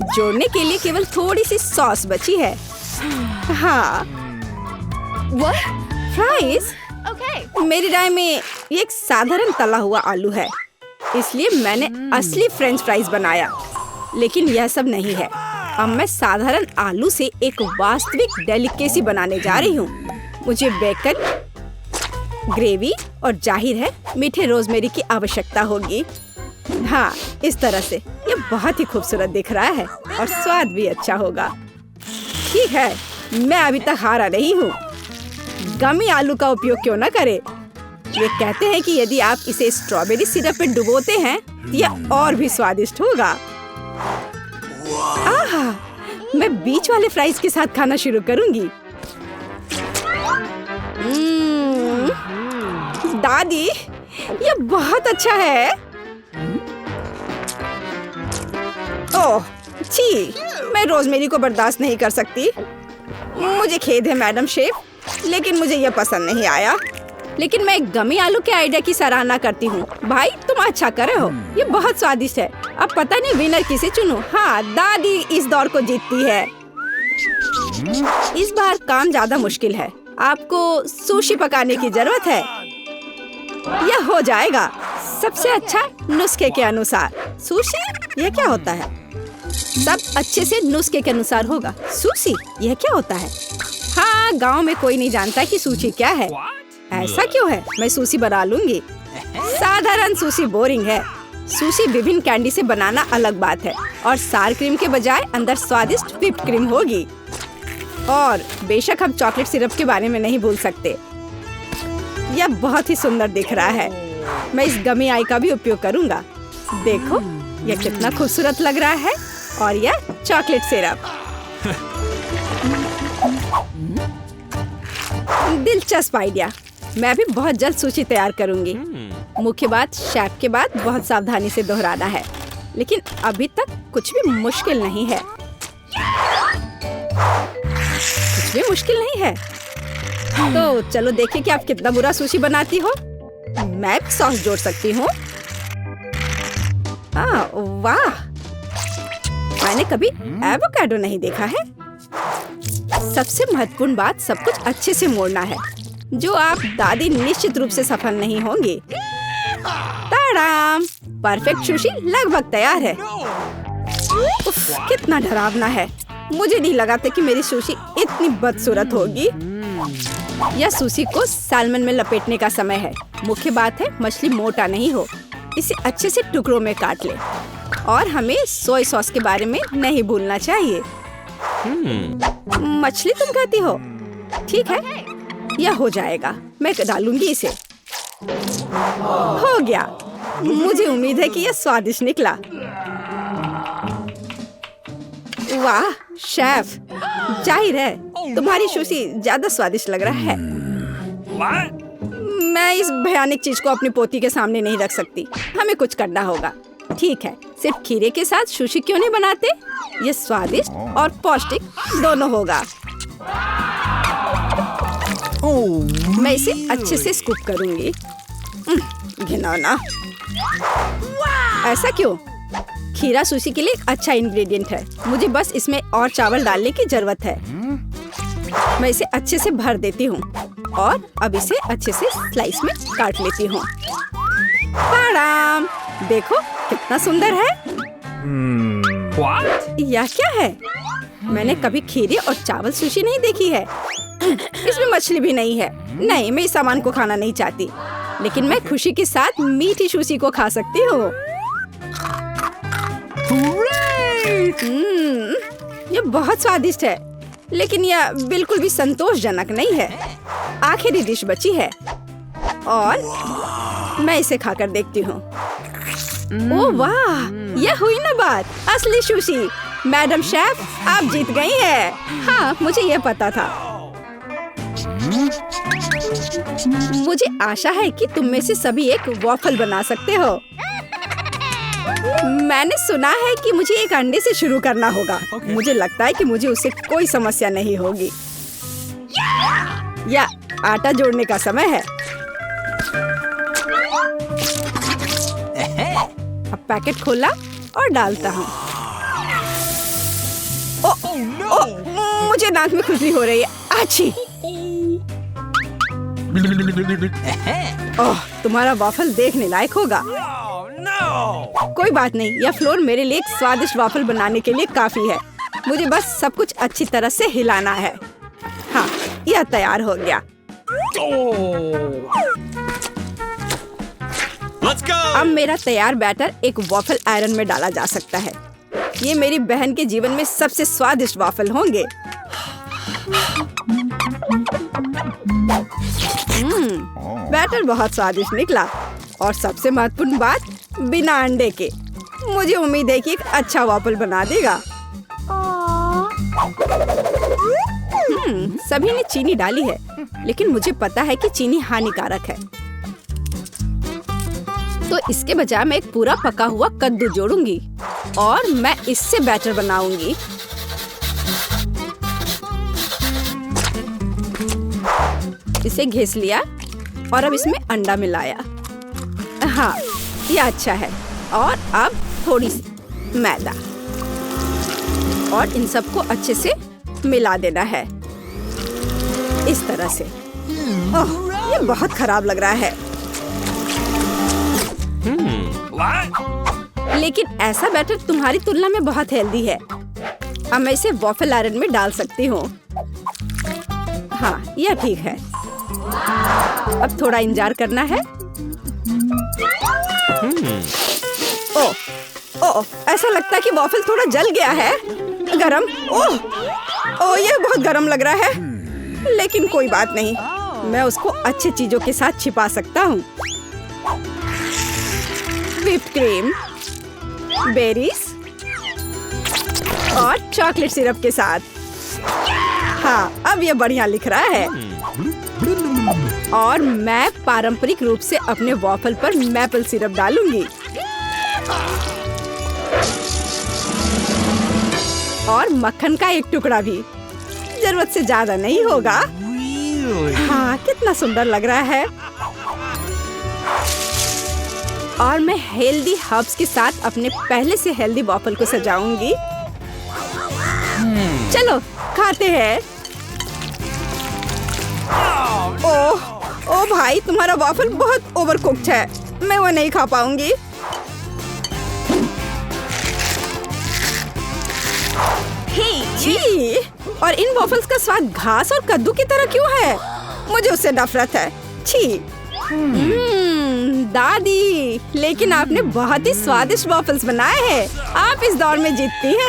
A: जोड़ने के लिए केवल थोड़ी सी सॉस बची है। हाँ, फ्राइज? मेरी राय में ये एक साधारण तला हुआ आलू है, इसलिए मैंने असली फ्रेंच फ्राइज बनाया। लेकिन यह सब नहीं है। अब मैं साधारण आलू से एक वास्तविक डेलिकेसी बनाने जा रही हूँ। मुझे बेकन, ग्रेवी और जाहिर है मीठे रोजमेरी की आवश्यकता होगी। हाँ, इस तरह से ये बहुत ही खूबसूरत दिख रहा है और स्वाद भी अच्छा होगा। ठीक है, मैं अभी तक हारा नहीं हूँ। गमी आलू का उपयोग क्यों न करें? ये कहते हैं कि यदि आप इसे स्ट्रॉबेरी सिरप में डुबोते हैं तो यह और भी स्वादिष्ट होगा। आहा, मैं बीच वाले फ्राइज के साथ खाना शुरू करूंगी। दादी, ये बहुत अच्छा है। ओह, छी, मैं रोजमेरी को बर्दाश्त नहीं कर सकती। मुझे खेद है मैडम शेफ, लेकिन मुझे यह पसंद नहीं आया। लेकिन मैं गमी आलू के आइडिया की सराहना करती हूँ। भाई, तुम अच्छा कर रहे हो। ये बहुत स्वादिष्ट है। अब पता नहीं विनर किसे चुनूं। हाँ, दादी इस दौर को जीतती है। इस बार काम ज्यादा मुश्किल है। आपको सुशी पकाने की जरूरत है। यह हो जाएगा सबसे अच्छा नुस्खे के अनुसार। सुशी? यह क्या होता है? सब अच्छे से नुस्खे के अनुसार होगा। सुशी? यह क्या होता है? हाँ, गांव में कोई नहीं जानता कि सुशी क्या है। ऐसा क्यों है? मैं सुशी बना लूंगी। साधारण सुशी बोरिंग है। सुशी विभिन्न कैंडी से बनाना अलग बात है। और सार क्रीम के बजाय अंदर स्वादिष्ट व्हिप क्रीम होगी। और बेशक हम चॉकलेट सिरप के बारे में नहीं भूल सकते। यह बहुत ही सुंदर दिख रहा है। मैं इस गमी आई का भी उपयोग करूंगा। देखो, यह कितना खूबसूरत लग रहा है। और यह चॉकलेट सिरप। दिलचस्प आइडिया। मैं भी बहुत जल्द सूची तैयार करूंगी। मुख्य बात शेफ के बाद बहुत सावधानी से दोहराना है। लेकिन अभी तक कुछ भी मुश्किल नहीं है। कुछ भी मुश्किल नहीं है। तो चलो देखें कि आप कितना बुरा सुशी बनाती हो। मैं भी सॉस जोड़ सकती हूँ। वाह, मैंने कभी एवोकाडो नहीं देखा है। सबसे महत्वपूर्ण बात, सब कुछ अच्छे से मोड़ना है, जो आप दादी निश्चित रूप से सफल नहीं होंगी। ताड़ाम, परफेक्ट सुशी लगभग तैयार है। उफ, कितना डरावना है। मुझे नहीं लगा था कि मेरी सुशी इतनी बदसूरत होगी। यह सुशी को सैल्मन में लपेटने का समय है। मुख्य बात है मछली मोटा नहीं हो। इसे अच्छे से टुकड़ों में काट ले। और हमें सोया सॉस के बारे में नहीं भूलना चाहिए। मछली तुम खाती हो? ठीक है, यह हो जाएगा। मैं डालूंगी इसे। हो गया। मुझे उम्मीद है कि यह स्वादिष्ट निकला। वाह शेफ, जाहिर है तुम्हारी सुशी ज्यादा स्वादिष्ट लग रहा है। मैं इस भयानक चीज को अपनी पोती के सामने नहीं रख सकती। हमें कुछ करना होगा। ठीक है, सिर्फ खीरे के साथ सुशी क्यों नहीं बनाते? ये स्वादिष्ट और पौष्टिक दोनों होगा। मैं इसे अच्छे से स्कूप करूंगी। घिनौना। ऐसा क्यों? खीरा सुशी के लिए एक अच्छा इंग्रेडिएंट है। मुझे बस इसमें और चावल डालने की जरूरत है। मैं इसे अच्छे से भर देती हूँ और अब इसे अच्छे से स्लाइस में काट लेती हूँ। देखो कितना सुंदर है। यह क्या है? मैंने कभी खीरे और चावल सुशी नहीं देखी है। इसमें मछली भी नहीं है। नहीं, मैं इस सामान को खाना नहीं चाहती। लेकिन मैं खुशी के साथ मीठी सुशी को खा सकती हूँ। ये बहुत स्वादिष्ट है, लेकिन यह बिल्कुल भी संतोषजनक नहीं है। आखिरी डिश बची है और मैं इसे खाकर देखती हूँ। ओह वाह, ये हुई ना बात, असली सुशी। मैडम शेफ, आप जीत गई हैं। हाँ, मुझे ये पता था। मुझे आशा है कि तुम में से सभी एक वॉफल बना सकते हो। मैंने सुना है कि मुझे एक अंडे से शुरू करना होगा। मुझे लगता है कि मुझे उससे कोई समस्या नहीं होगी। या आटा जोड़ने का समय है। अब पैकेट खोला और डालता हूँ। मुझे नाक में खुजली हो रही है। आछी। ओह, तुम्हारा वाफल देखने लायक होगा। कोई बात नहीं, यह फ्लोर मेरे लिए एक स्वादिष्ट वाफल बनाने के लिए काफी है। मुझे बस सब कुछ अच्छी तरह से हिलाना है। हाँ, यह तैयार हो गया। अब मेरा तैयार बैटर एक वॉफल आयरन में डाला जा सकता है। ये मेरी बहन के जीवन में सबसे स्वादिष्ट वाफल होंगे। बैटर बहुत स्वादिष्ट निकला और सबसे महत्वपूर्ण बात, बिना अंडे के। मुझे उम्मीद है कि एक अच्छा वाफल बना देगा। सभी ने चीनी डाली है, लेकिन मुझे पता है कि चीनी हानिकारक है। तो इसके बजाय मैं एक पूरा पका हुआ कद्दू जोड़ूंगी और मैं इससे बैटर बनाऊंगी। इसे घिस लिया और अब इसमें अंडा मिलाया। हाँ, ये अच्छा है। और अब थोड़ी सी मैदा और इन सबको अच्छे से मिला देना है, इस तरह से। ओह, ये बहुत खराब लग रहा है। लेकिन ऐसा बैटर तुम्हारी तुलना में बहुत हेल्दी है। अब मैं इसे वॉफल आयरन में डाल सकती हूँ। हाँ, यह ठीक है। अब थोड़ा इंतजार करना है। ओह, ओह, ऐसा लगता है कि वॉफल थोड़ा जल गया है। गरम। ओह, ओह, यह बहुत गरम लग रहा है। लेकिन कोई बात नहीं, मैं उसको अच्छी चीजों के साथ छिपा सकता हूँ। व्हिप्ड क्रीम, बेरीज और चॉकलेट सिरप के साथ। हाँ, अब ये बढ़िया लिख रहा है। और मैं पारंपरिक रूप से अपने वॉफल पर मैपल सिरप डालूंगी। और मक्खन का एक टुकड़ा भी। जरूरत से ज्यादा नहीं होगा। हाँ, कितना सुंदर लग रहा है। और मैं हेल्दी हर्ब्स के साथ अपने पहले से हेल्दी वॉफल को सजाऊंगी। चलो खाते हैं। ओह, ओ भाई, तुम्हारा वॉफल बहुत ओवरकुक्ड है। मैं वो नहीं खा पाऊंगी। छी, और इन वॉफल्स का स्वाद घास और कद्दू की तरह क्यों है? मुझे उससे नफरत है। छी। दादी, लेकिन आपने बहुत ही स्वादिष्ट वॉफल्स बनाए हैं। आप इस दौर में जीतती हैं।